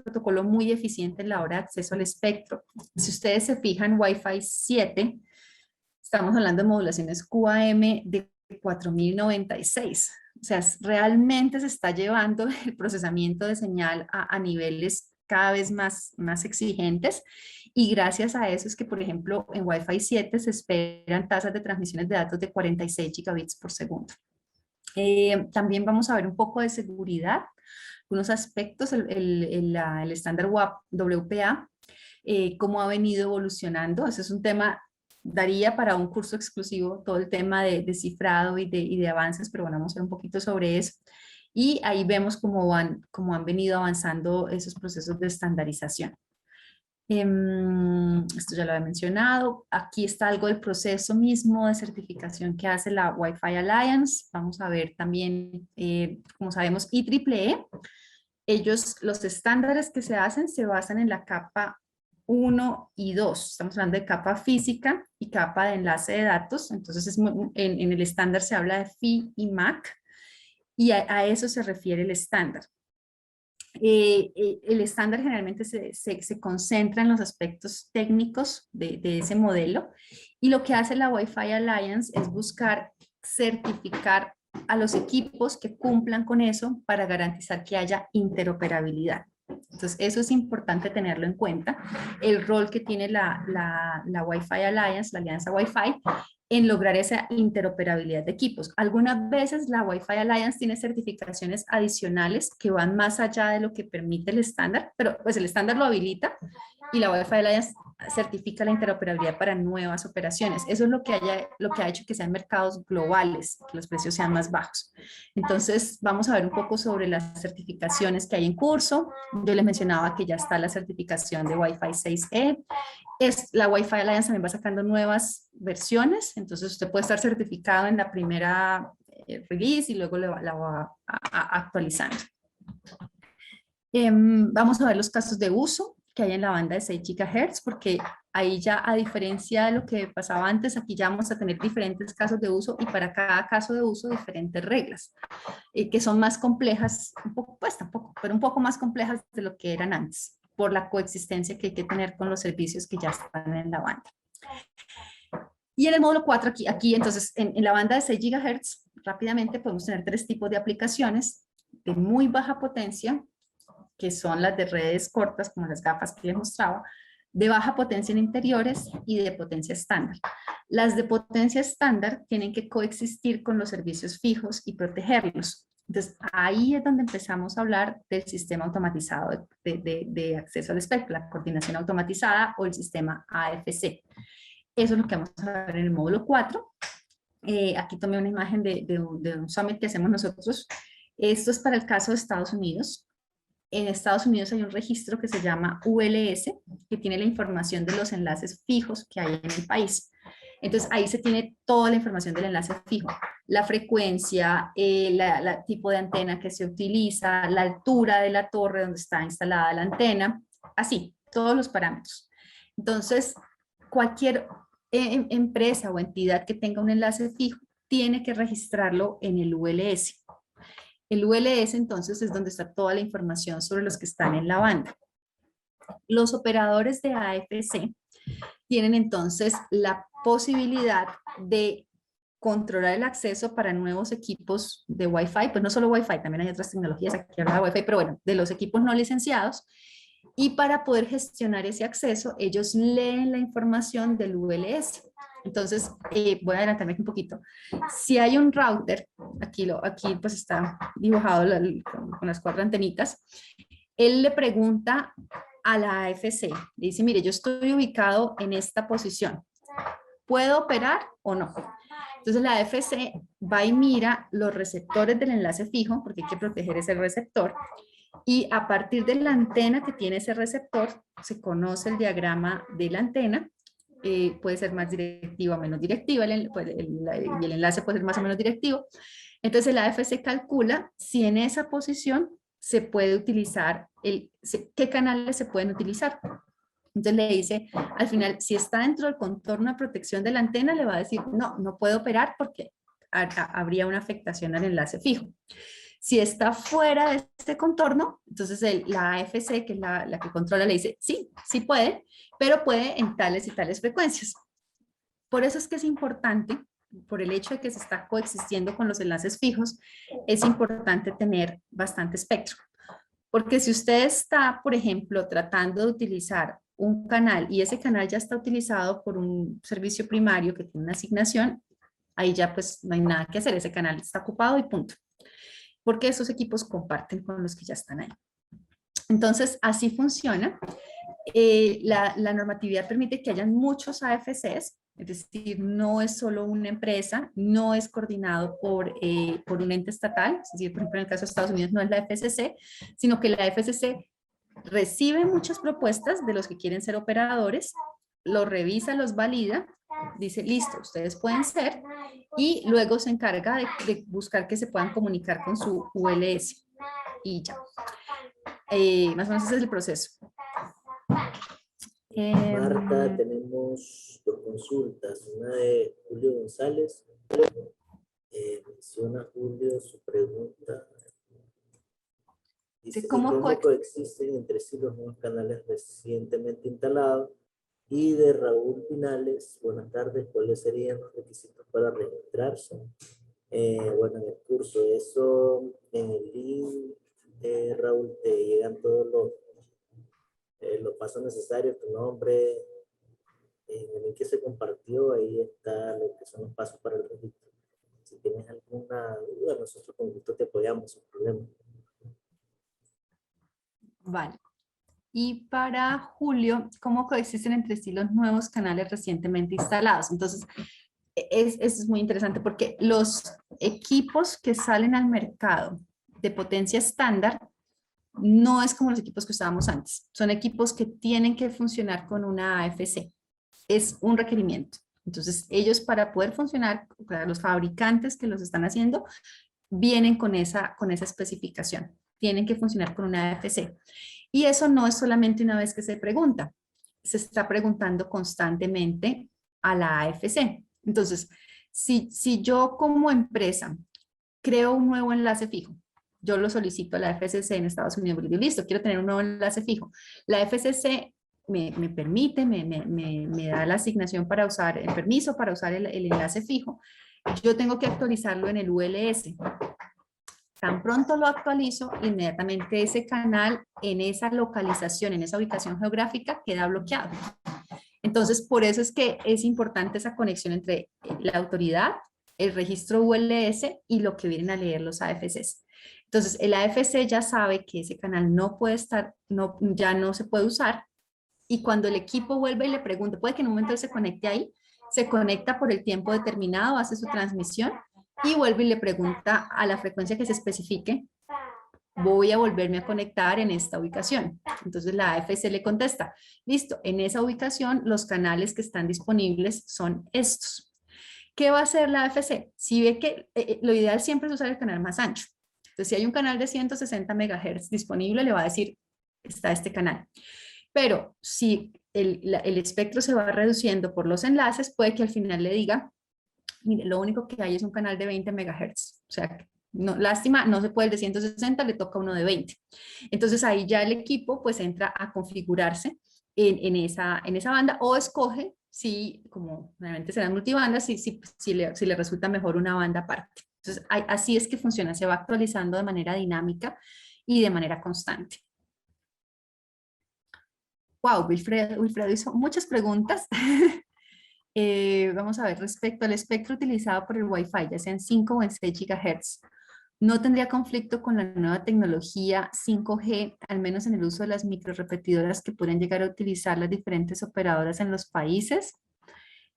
S4: protocolo muy eficiente en la hora de acceso al espectro. Si ustedes se fijan, Wi-Fi 7, estamos hablando de modulaciones QAM de 4096. O sea, realmente se está llevando el procesamiento de señal a niveles cada vez más exigentes y gracias a eso es que, por ejemplo, en Wi-Fi 7 se esperan tasas de transmisiones de datos de 46 gigabits por segundo. También vamos a ver un poco de seguridad, unos aspectos, el estándar WPA, cómo ha venido evolucionando. Ese es un tema, daría para un curso exclusivo todo el tema de cifrado y de avances, pero bueno, vamos a ver un poquito sobre eso. Y ahí vemos cómo han venido avanzando esos procesos de estandarización. Esto ya lo había mencionado. Aquí está algo del proceso mismo de certificación que hace la Wi-Fi Alliance. Vamos a ver también, como sabemos, IEEE. Ellos, los estándares que se hacen se basan en la capa 1 y 2. Estamos hablando de capa física y capa de enlace de datos. Entonces, en el estándar se habla de PHY y MAC y a eso se refiere el estándar. El estándar generalmente se concentra en los aspectos técnicos de ese modelo y lo que hace la Wi-Fi Alliance es buscar certificar a los equipos que cumplan con eso para garantizar que haya interoperabilidad. Entonces, eso es importante tenerlo en cuenta, el rol que tiene la Wi-Fi Alliance, la alianza Wi-Fi, en lograr esa interoperabilidad de equipos. Algunas veces la Wi-Fi Alliance tiene certificaciones adicionales que van más allá de lo que permite el estándar, pero pues el estándar lo habilita y la Wi-Fi Alliance certifica la interoperabilidad para nuevas operaciones. Eso es lo que ha hecho que sean mercados globales, que los precios sean más bajos. Entonces, vamos a ver un poco sobre las certificaciones que hay en curso. Yo les mencionaba que ya está la certificación de Wi-Fi 6E. La Wi-Fi Alliance también va sacando nuevas versiones, entonces usted puede estar certificado en la primera release y luego la va actualizando. Vamos a ver los casos de uso que hay en la banda de 6 GHz, porque ahí ya, a diferencia de lo que pasaba antes, aquí ya vamos a tener diferentes casos de uso y para cada caso de uso diferentes reglas, que son más complejas, un poco, pues tampoco, pero un poco más complejas de lo que eran antes, por la coexistencia que hay que tener con los servicios que ya están en la banda. Y en el módulo 4, aquí entonces, en la banda de 6 GHz, rápidamente podemos tener 3 tipos de aplicaciones de muy baja potencia, que son las de redes cortas, como las gafas que les mostraba, de baja potencia en interiores y de potencia estándar. Las de potencia estándar tienen que coexistir con los servicios fijos y protegerlos. Entonces, ahí es donde empezamos a hablar del sistema automatizado de acceso al espectro, la coordinación automatizada o el sistema AFC. Eso es lo que vamos a ver en el módulo 4. Aquí tomé una imagen de un summit que hacemos nosotros. Esto es para el caso de Estados Unidos. En Estados Unidos hay un registro que se llama ULS, que tiene la información de los enlaces fijos que hay en el país. Entonces ahí se tiene toda la información del enlace fijo, la frecuencia, el tipo de antena que se utiliza, la altura de la torre donde está instalada la antena, así, todos los parámetros. Entonces, cualquier empresa o entidad que tenga un enlace fijo tiene que registrarlo en el ULS. El ULS entonces es donde está toda la información sobre los que están en la banda. Los operadores de AFC tienen entonces la posibilidad de controlar el acceso para nuevos equipos de Wi-Fi, pues no solo Wi-Fi, también hay otras tecnologías, aquí habla de Wi-Fi, pero bueno, de los equipos no licenciados, y para poder gestionar ese acceso, ellos leen la información del ULS. Entonces, voy a adelantarme aquí un poquito. Si hay un router, aquí pues está dibujado con las 4 antenitas, él le pregunta a la AFC, le dice, mire, yo estoy ubicado en esta posición, ¿puedo operar o no? Entonces la AFC va y mira los receptores del enlace fijo, porque hay que proteger ese receptor, y a partir de la antena que tiene ese receptor, se conoce el diagrama de la antena, puede ser más directiva o menos directiva, y el enlace puede ser más o menos directivo. Entonces la AFC calcula si en esa posición se puede utilizar, qué canales se pueden utilizar. Entonces le dice, al final, si está dentro del contorno de protección de la antena, le va a decir, no, no puede operar porque habría una afectación al enlace fijo. Si está fuera de este contorno, entonces la AFC, que es la que controla, le dice, sí, sí puede, pero puede en tales y tales frecuencias. Por eso es que es importante, por el hecho de que se está coexistiendo con los enlaces fijos, es importante tener bastante espectro. Porque si usted está, por ejemplo, tratando de utilizar un canal y ese canal ya está utilizado por un servicio primario que tiene una asignación, ahí ya pues no hay nada que hacer, ese canal está ocupado y punto. Porque esos equipos comparten con los que ya están ahí. Entonces, así funciona. La normatividad permite que hayan muchos AFCs, es decir, no es solo una empresa, no es coordinado por un ente estatal, es decir, por ejemplo, en el caso de Estados Unidos no es la FCC, sino que la FCC recibe muchas propuestas de los que quieren ser operadores, los revisa, los valida, dice, listo, ustedes pueden ser, y luego se encarga de buscar que se puedan comunicar con su ULS. Y ya. Más o menos ese es el proceso.
S1: Marta, tenemos dos consultas. Una de Julio González. Menciona Julio su pregunta. Dice
S4: ¿Cómo
S1: coexisten entre sí los nuevos canales recientemente instalados? Y de Raúl Pinales, buenas tardes, ¿cuáles serían los requisitos para registrarse? Bueno, en el curso, eso en el link de Raúl te llegan todos los pasos necesarios, tu nombre, en el link que se compartió, ahí está lo que son los pasos para el registro. Si tienes alguna duda, nosotros con gusto te apoyamos sin problema.
S4: Vale. Y para Julio, ¿cómo coexisten entre sí los nuevos canales recientemente instalados? Entonces, es muy interesante porque los equipos que salen al mercado de potencia estándar no es como los equipos que usábamos antes. Son equipos que tienen que funcionar con una AFC. Es un requerimiento. Entonces, ellos para poder funcionar, para los fabricantes que los están haciendo, vienen con esa especificación. Tienen que funcionar con una AFC. Y eso no es solamente una vez que se pregunta. Se está preguntando constantemente a la AFC. Entonces, si yo como empresa creo un nuevo enlace fijo, yo lo solicito a la FCC en Estados Unidos, porque listo, quiero tener un nuevo enlace fijo. La FCC me permite, me da la asignación para usar, el permiso para usar el enlace fijo. Yo tengo que actualizarlo en el ULS. Tan pronto lo actualizo, inmediatamente ese canal en esa localización, en esa ubicación geográfica, queda bloqueado. Entonces, por eso es que es importante esa conexión entre la autoridad, el registro ULS y lo que vienen a leer los AFCs. Entonces, el AFC ya sabe que ese canal no puede estar, ya no se puede usar, y cuando el equipo vuelve y le pregunta, puede que en un momento él se conecte ahí, se conecta por el tiempo determinado, hace su transmisión, y vuelve y le pregunta a la frecuencia que se especifique, voy a volverme a conectar en esta ubicación. Entonces la AFC le contesta, listo, en esa ubicación los canales que están disponibles son estos. ¿Qué va a hacer la AFC? Si ve que lo ideal siempre es usar el canal más ancho. Entonces si hay un canal de 160 MHz disponible, le va a decir, está este canal. Pero si el espectro se va reduciendo por los enlaces, puede que al final le diga, mire, lo único que hay es un canal de 20 MHz. O sea, no, lástima, no se puede el de 160, le toca uno de 20. Entonces ahí ya el equipo pues entra a configurarse en esa banda o escoge si, como realmente serán multibandas, si le resulta mejor una banda aparte. Entonces así es que funciona, se va actualizando de manera dinámica y de manera constante. Wow, Wilfredo hizo muchas preguntas. Vamos a ver, respecto al espectro utilizado por el Wi-Fi, ya sea en 5 o en 6 GHz, ¿no tendría conflicto con la nueva tecnología 5G, al menos en el uso de las microrepetidoras que pueden llegar a utilizar las diferentes operadoras en los países?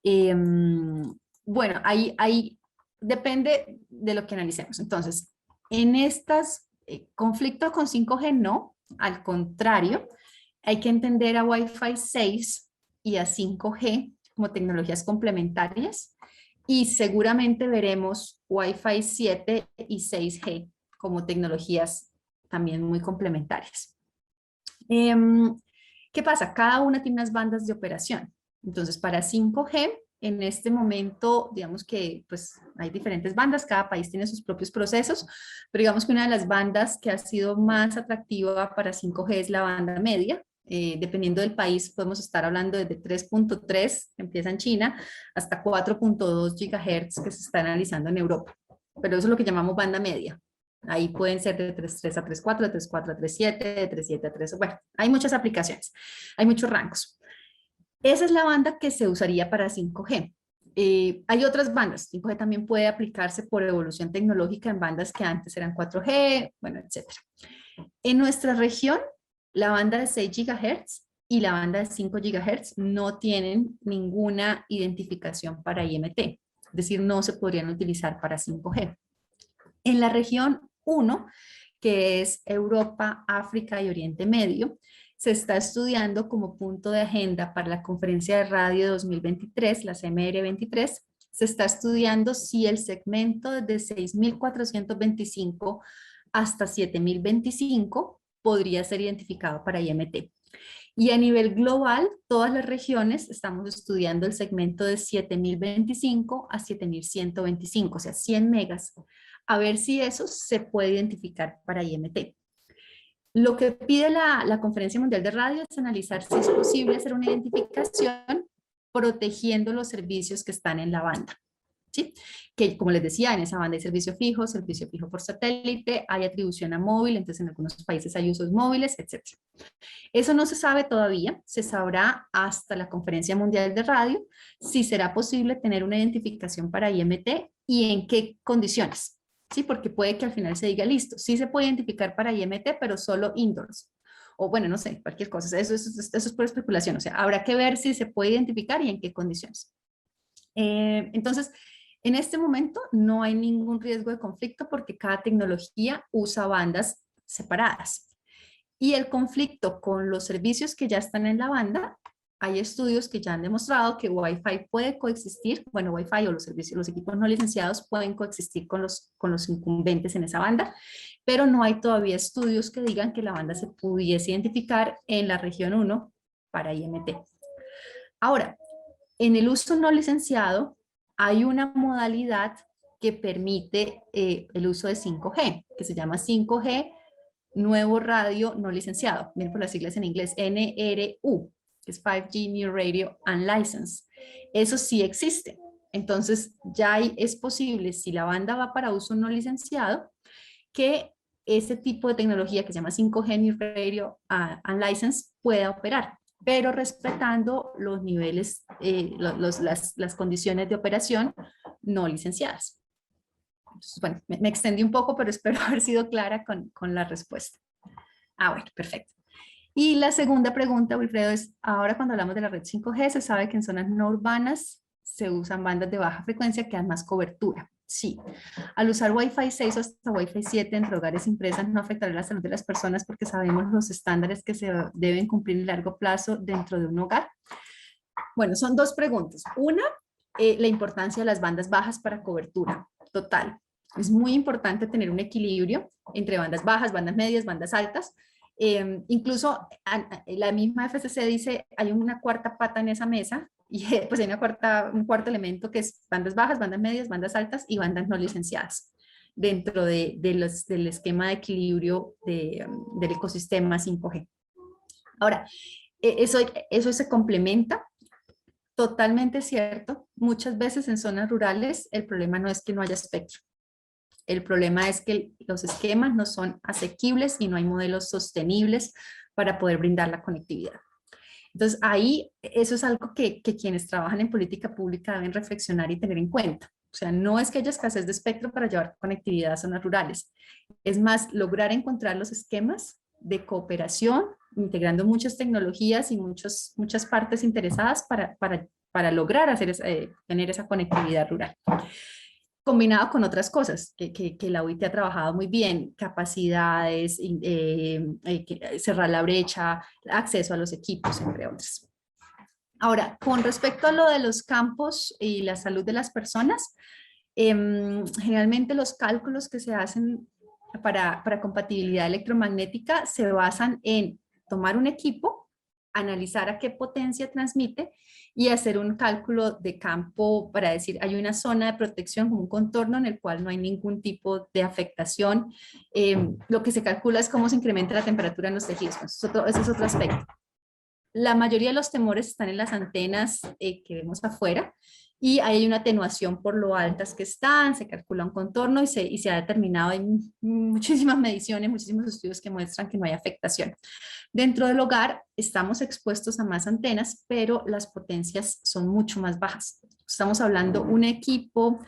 S4: Bueno, ahí depende de lo que analicemos. Entonces, en estas conflicto con 5G no, al contrario, hay que entender a Wi-Fi 6 y a 5G como tecnologías complementarias, y seguramente veremos Wi-Fi 7 y 6G como tecnologías también muy complementarias. ¿Qué pasa? Cada una tiene unas bandas de operación. Entonces, para 5G, en este momento, digamos que pues, hay diferentes bandas, cada país tiene sus propios procesos, pero digamos que una de las bandas que ha sido más atractiva para 5G es la banda media. Dependiendo del país, podemos estar hablando desde 3.3, que empieza en China, hasta 4.2 GHz que se está analizando en Europa. Pero eso es lo que llamamos banda media. Ahí pueden ser de 3.3 a 3.4, de 3.4 a 3.7, de 3.7 a 3. Bueno, hay muchas aplicaciones, hay muchos rangos. Esa es la banda que se usaría para 5G. Hay otras bandas. 5G también puede aplicarse por evolución tecnológica en bandas que antes eran 4G, bueno, etc. En nuestra región, la banda de 6 GHz y la banda de 5 GHz no tienen ninguna identificación para IMT, es decir, no se podrían utilizar para 5G. En la región 1, que que es Europa, África y Oriente Medio. Se está estudiando como punto de agenda para la conferencia de radio 2023, la CMR 23. Se está estudiando si el segmento de 6.425 hasta 7.025 podría ser identificado para IMT. Y a nivel global, todas las regiones estamos estudiando el segmento de 7.025 a 7.125, o sea, 100 megas, a ver si eso se puede identificar para IMT. Lo que pide la Conferencia Mundial de Radio es analizar si es posible hacer una identificación protegiendo los servicios que están en la banda. ¿Sí? Que como les decía, en esa banda hay servicio fijo por satélite, hay atribución a móvil, entonces en algunos países hay usos móviles, etc. Eso no se sabe todavía, se sabrá hasta la Conferencia Mundial de Radio si será posible tener una identificación para IMT y en qué condiciones. ¿Sí? Porque puede que al final se diga, listo, sí se puede identificar para IMT, pero solo indoors. O bueno, no sé, cualquier cosa. Eso es por especulación. O sea, habrá que ver si se puede identificar y en qué condiciones. Entonces, en este momento no hay ningún riesgo de conflicto porque cada tecnología usa bandas separadas. Y el conflicto con los servicios que ya están en la banda, hay estudios que ya han demostrado que Wi-Fi puede coexistir, bueno, Wi-Fi o los servicios, los equipos no licenciados pueden coexistir con los incumbentes en esa banda, pero no hay todavía estudios que digan que la banda se pudiese identificar en la región 1 para IMT. Ahora, en el uso no licenciado hay una modalidad que permite el uso de 5G, que se llama 5G Nuevo Radio No Licenciado. Miren por las siglas en inglés, NRU, que es 5G New Radio Unlicensed. Eso sí existe. Entonces ya es posible, si la banda va para uso no licenciado, que ese tipo de tecnología que se llama 5G New Radio Unlicensed pueda operar, pero respetando los niveles, las condiciones de operación no licenciadas. Entonces, bueno, me extendí un poco, pero espero haber sido clara con la respuesta. Bueno, perfecto. Y la segunda pregunta, Wilfredo, es, ahora cuando hablamos de la red 5G, se sabe que en zonas no urbanas se usan bandas de baja frecuencia que dan más cobertura. Sí, al usar Wi-Fi 6 o hasta Wi-Fi 7 entre hogares y empresas no afectará la salud de las personas porque sabemos los estándares que se deben cumplir a largo plazo dentro de un hogar. Bueno, son dos preguntas. Una, la importancia de las bandas bajas para cobertura total. Es muy importante tener un equilibrio entre bandas bajas, bandas medias, bandas altas. Incluso la misma FCC dice, hay una cuarta pata en esa mesa, y pues hay un cuarto elemento que es bandas bajas, bandas medias, bandas altas y bandas no licenciadas dentro del esquema de equilibrio del ecosistema 5G. Ahora, eso se complementa. Totalmente cierto. Muchas veces en zonas rurales el problema no es que no haya espectro. El problema es que los esquemas no son asequibles y no hay modelos sostenibles para poder brindar la conectividad. Entonces ahí eso es algo que quienes trabajan en política pública deben reflexionar y tener en cuenta. O sea, no es que haya escasez de espectro para llevar conectividad a zonas rurales. Es más, lograr encontrar los esquemas de cooperación, integrando muchas tecnologías y muchas partes interesadas para lograr tener esa conectividad rural. Combinado con otras cosas que la OIT ha trabajado muy bien, capacidades, cerrar la brecha, acceso a los equipos, entre otras. Ahora, con respecto a lo de los campos y la salud de las personas, generalmente los cálculos que se hacen para compatibilidad electromagnética se basan en tomar un equipo, analizar a qué potencia transmite y hacer un cálculo de campo para decir hay una zona de protección, un contorno en el cual no hay ningún tipo de afectación. Lo que se calcula es cómo se incrementa la temperatura en los tejidos. Ese es otro aspecto. La mayoría de los temores están en las antenas que vemos afuera y hay una atenuación por lo altas que están, se calcula un contorno y se ha determinado, hay muchísimas mediciones, muchísimos estudios que muestran que no hay afectación. Dentro del hogar estamos expuestos a más antenas, pero las potencias son mucho más bajas. Estamos hablando un equipo,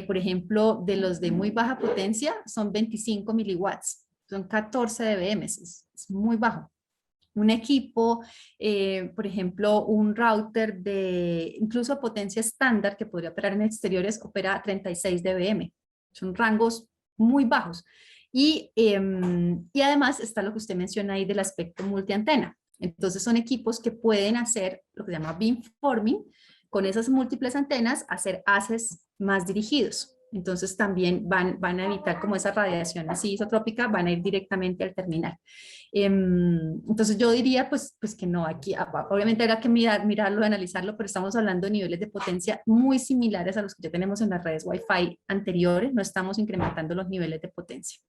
S4: por ejemplo, de los de muy baja potencia, son 25 miliwatts, son 14 dBm, es muy bajo. Un equipo, por ejemplo, un router de incluso potencia estándar que podría operar en exteriores, opera a 36 dBm. Son rangos muy bajos. Y además está lo que usted menciona ahí del aspecto multiantena. Entonces son equipos que pueden hacer lo que se llama beamforming, con esas múltiples antenas hacer haces más dirigidos. Entonces también van a evitar como esa radiación así isotrópica, van a ir directamente al terminal. Entonces yo diría pues que no, aquí obviamente habrá que mirarlo, analizarlo, pero estamos hablando de niveles de potencia muy similares a los que ya tenemos en las redes Wi-Fi anteriores, no estamos incrementando los niveles de potencia.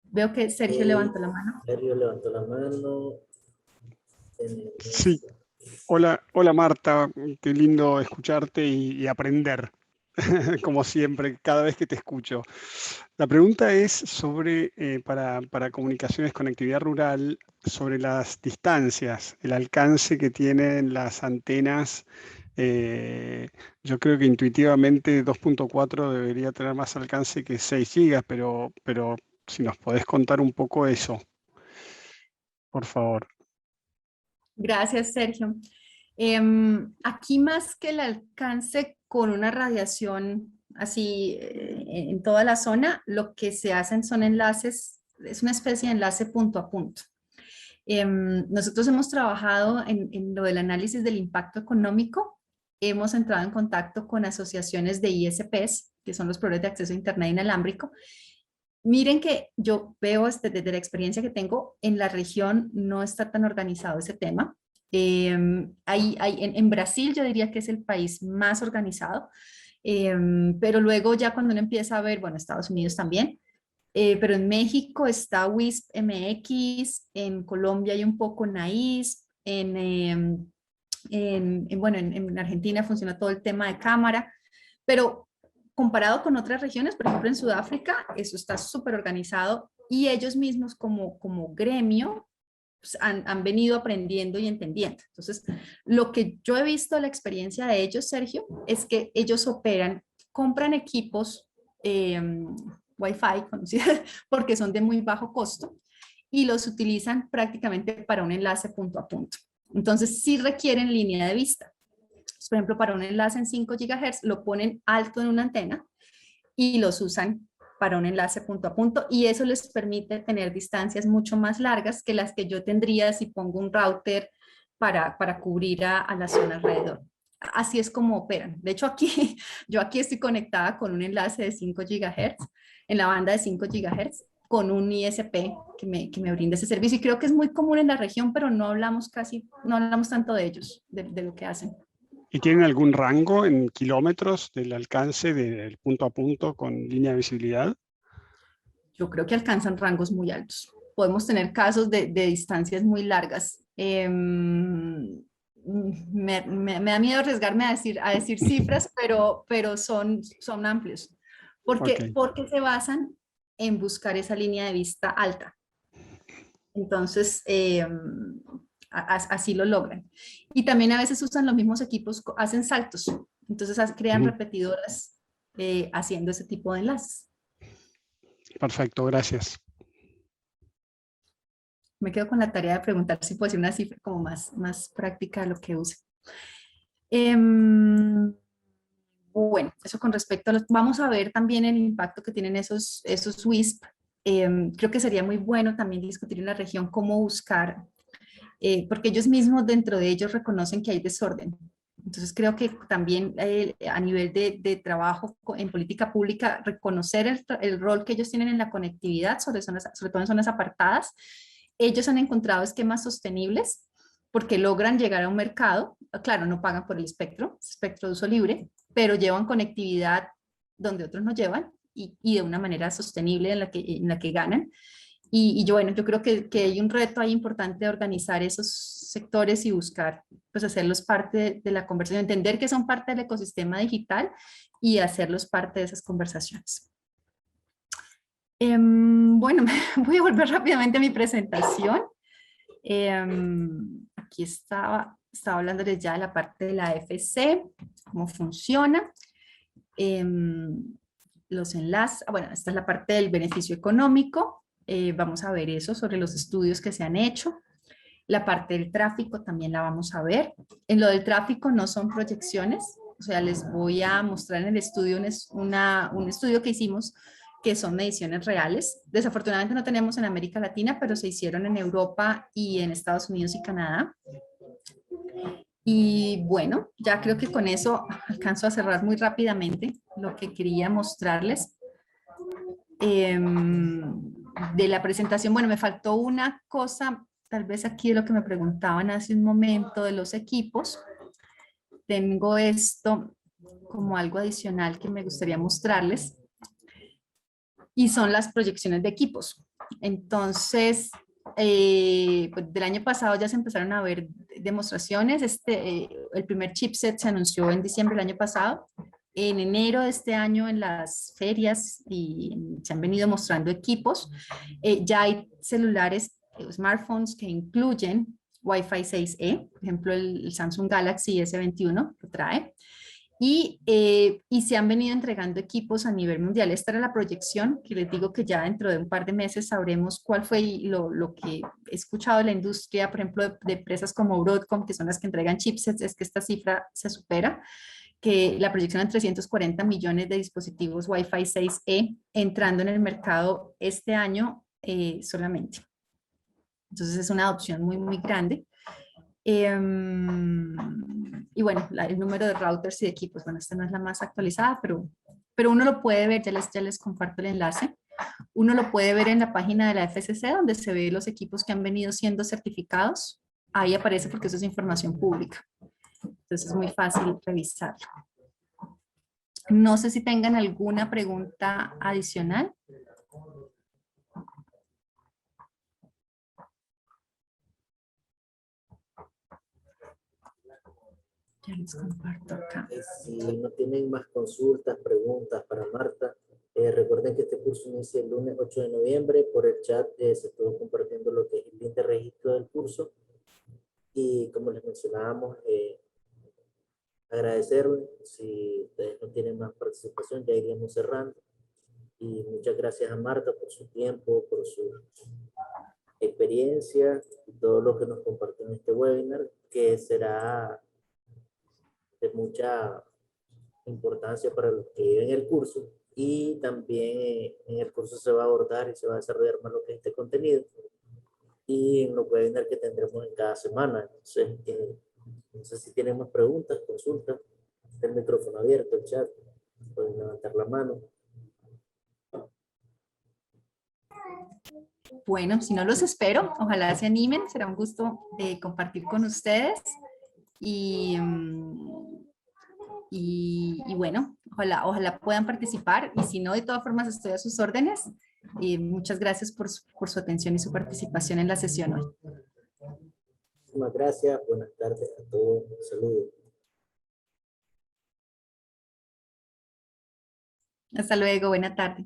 S4: Veo que Sergio levantó la mano.
S1: Sergio levantó la mano.
S6: Sí. Hola Marta, qué lindo escucharte y aprender, como siempre, cada vez que te escucho. La pregunta es sobre, para comunicaciones, conectividad rural, sobre las distancias, el alcance que tienen las antenas. Yo creo que intuitivamente 2.4 debería tener más alcance que 6 gigas, pero si nos podés contar un poco eso, por favor.
S4: Gracias, Sergio. Aquí más que el alcance con una radiación así en toda la zona, lo que se hacen son enlaces, es una especie de enlace punto a punto. Nosotros hemos trabajado en lo del análisis del impacto económico, hemos entrado en contacto con asociaciones de ISPs, que son los proveedores de acceso a Internet inalámbrico. Miren que yo veo desde la experiencia que tengo, en la región no está tan organizado ese tema. En Brasil yo diría que es el país más organizado, pero luego ya cuando uno empieza a ver, bueno, Estados Unidos también, pero en México está WISP MX, en Colombia hay un poco NAIS, en Argentina funciona todo el tema de cámara, pero comparado con otras regiones, por ejemplo en Sudáfrica, eso está súper organizado y ellos mismos como gremio pues, han venido aprendiendo y entendiendo. Entonces, lo que yo he visto, la experiencia de ellos, Sergio, es que ellos operan, compran equipos Wi-Fi, porque son de muy bajo costo, y los utilizan prácticamente para un enlace punto a punto. Entonces, sí requieren línea de vista. Por ejemplo, para un enlace en 5 GHz lo ponen alto en una antena y los usan para un enlace punto a punto y eso les permite tener distancias mucho más largas que las que yo tendría si pongo un router para cubrir a la zona alrededor. Así es como operan. De hecho, yo aquí estoy conectada con un enlace de 5 GHz, en la banda de 5 GHz, con un ISP que me brinda ese servicio y creo que es muy común en la región, pero no hablamos tanto de ellos, de lo que hacen.
S6: ¿Y tienen algún rango en kilómetros del alcance del punto a punto con línea de visibilidad?
S4: Yo creo que alcanzan rangos muy altos. Podemos tener casos de distancias muy largas. Me da miedo arriesgarme a decir cifras, pero son amplios. Porque se basan en buscar esa línea de vista alta. Entonces, así lo logran. Y también a veces usan los mismos equipos, hacen saltos. Entonces crean repetidoras haciendo ese tipo de enlaces.
S6: Perfecto, gracias.
S4: Me quedo con la tarea de preguntar si puedo decir una cifra como más práctica de lo que use. Bueno, eso con respecto a los... Vamos a ver también el impacto que tienen esos WISP. Creo que sería muy bueno también discutir en la región cómo buscar, porque ellos mismos dentro de ellos reconocen que hay desorden. Entonces creo que también a nivel de trabajo en política pública, reconocer el rol que ellos tienen en la conectividad, sobre todo en zonas apartadas. Ellos han encontrado esquemas sostenibles porque logran llegar a un mercado, claro, no pagan por el espectro de uso libre, pero llevan conectividad donde otros no llevan y de una manera sostenible en la que ganan. Y yo creo que hay un reto ahí importante de organizar esos sectores y buscar, pues hacerlos parte de la conversación, entender que son parte del ecosistema digital y hacerlos parte de esas conversaciones. Bueno, voy a volver rápidamente a mi presentación. Aquí estaba hablándoles ya de la parte de la AFC, cómo funciona. Los enlaces, bueno, esta es la parte del beneficio económico. Vamos a ver eso sobre los estudios que se han hecho. La parte del tráfico también la vamos a ver. En lo del tráfico no son proyecciones, o sea, les voy a mostrar en el estudio un estudio que hicimos que son mediciones reales. Desafortunadamente no tenemos en América Latina, pero se hicieron en Europa y en Estados Unidos y Canadá. Y bueno, ya creo que con eso alcanzo a cerrar muy rápidamente lo que quería mostrarles. De la presentación, bueno, me faltó una cosa, tal vez aquí de lo que me preguntaban hace un momento de los equipos. Tengo esto como algo adicional que me gustaría mostrarles y son las proyecciones de equipos. Entonces, pues del año pasado ya se empezaron a ver demostraciones. El primer chipset se anunció en diciembre del año pasado. En enero de este año en las ferias y se han venido mostrando equipos. Ya hay celulares, smartphones que incluyen Wi-Fi 6E, por ejemplo el Samsung Galaxy S21 lo trae. Y se han venido entregando equipos a nivel mundial. Esta era la proyección, que les digo que ya dentro de un par de meses sabremos cuál fue lo que he escuchado de la industria, por ejemplo, de empresas como Broadcom, que son las que entregan chipsets, es que esta cifra se supera, que la proyección en 340 millones de dispositivos Wi-Fi 6E entrando en el mercado este año solamente. Entonces es una adopción muy, muy grande. Y bueno, el número de routers y de equipos, bueno, esta no es la más actualizada, pero uno lo puede ver, ya les comparto el enlace. Uno lo puede ver en la página de la FCC, donde se ve los equipos que han venido siendo certificados. Ahí aparece porque eso es información pública. Entonces es muy fácil revisarlo. No sé si tengan alguna pregunta adicional. Ya les comparto acá.
S1: Si no tienen más consultas, preguntas para Marta, recuerden que este curso inicia el lunes 8 de noviembre. Por el chat se estuvo compartiendo lo que es el link de registro del curso. Y como les mencionábamos, agradecerles. Si ustedes no tienen más participación, ya iríamos cerrando. Y muchas gracias a Marta por su tiempo, por su experiencia y todo lo que nos compartió en este webinar, que será de mucha importancia para los que viven el curso. Y también en el curso se va a abordar y se va a desarrollar más lo que es este contenido y en los webinars que tendremos en cada semana. Entonces, no sé si tienen más preguntas, consultas. Está el micrófono abierto, el chat, pueden levantar la mano.
S4: Bueno, si no los espero, ojalá se animen, será un gusto compartir con ustedes y bueno, ojalá puedan participar y si no, de todas formas estoy a sus órdenes. Muchas gracias por su atención y su participación en la sesión hoy.
S1: Muchísimas gracias, buenas tardes a todos, saludos.
S4: Hasta luego, buena tarde.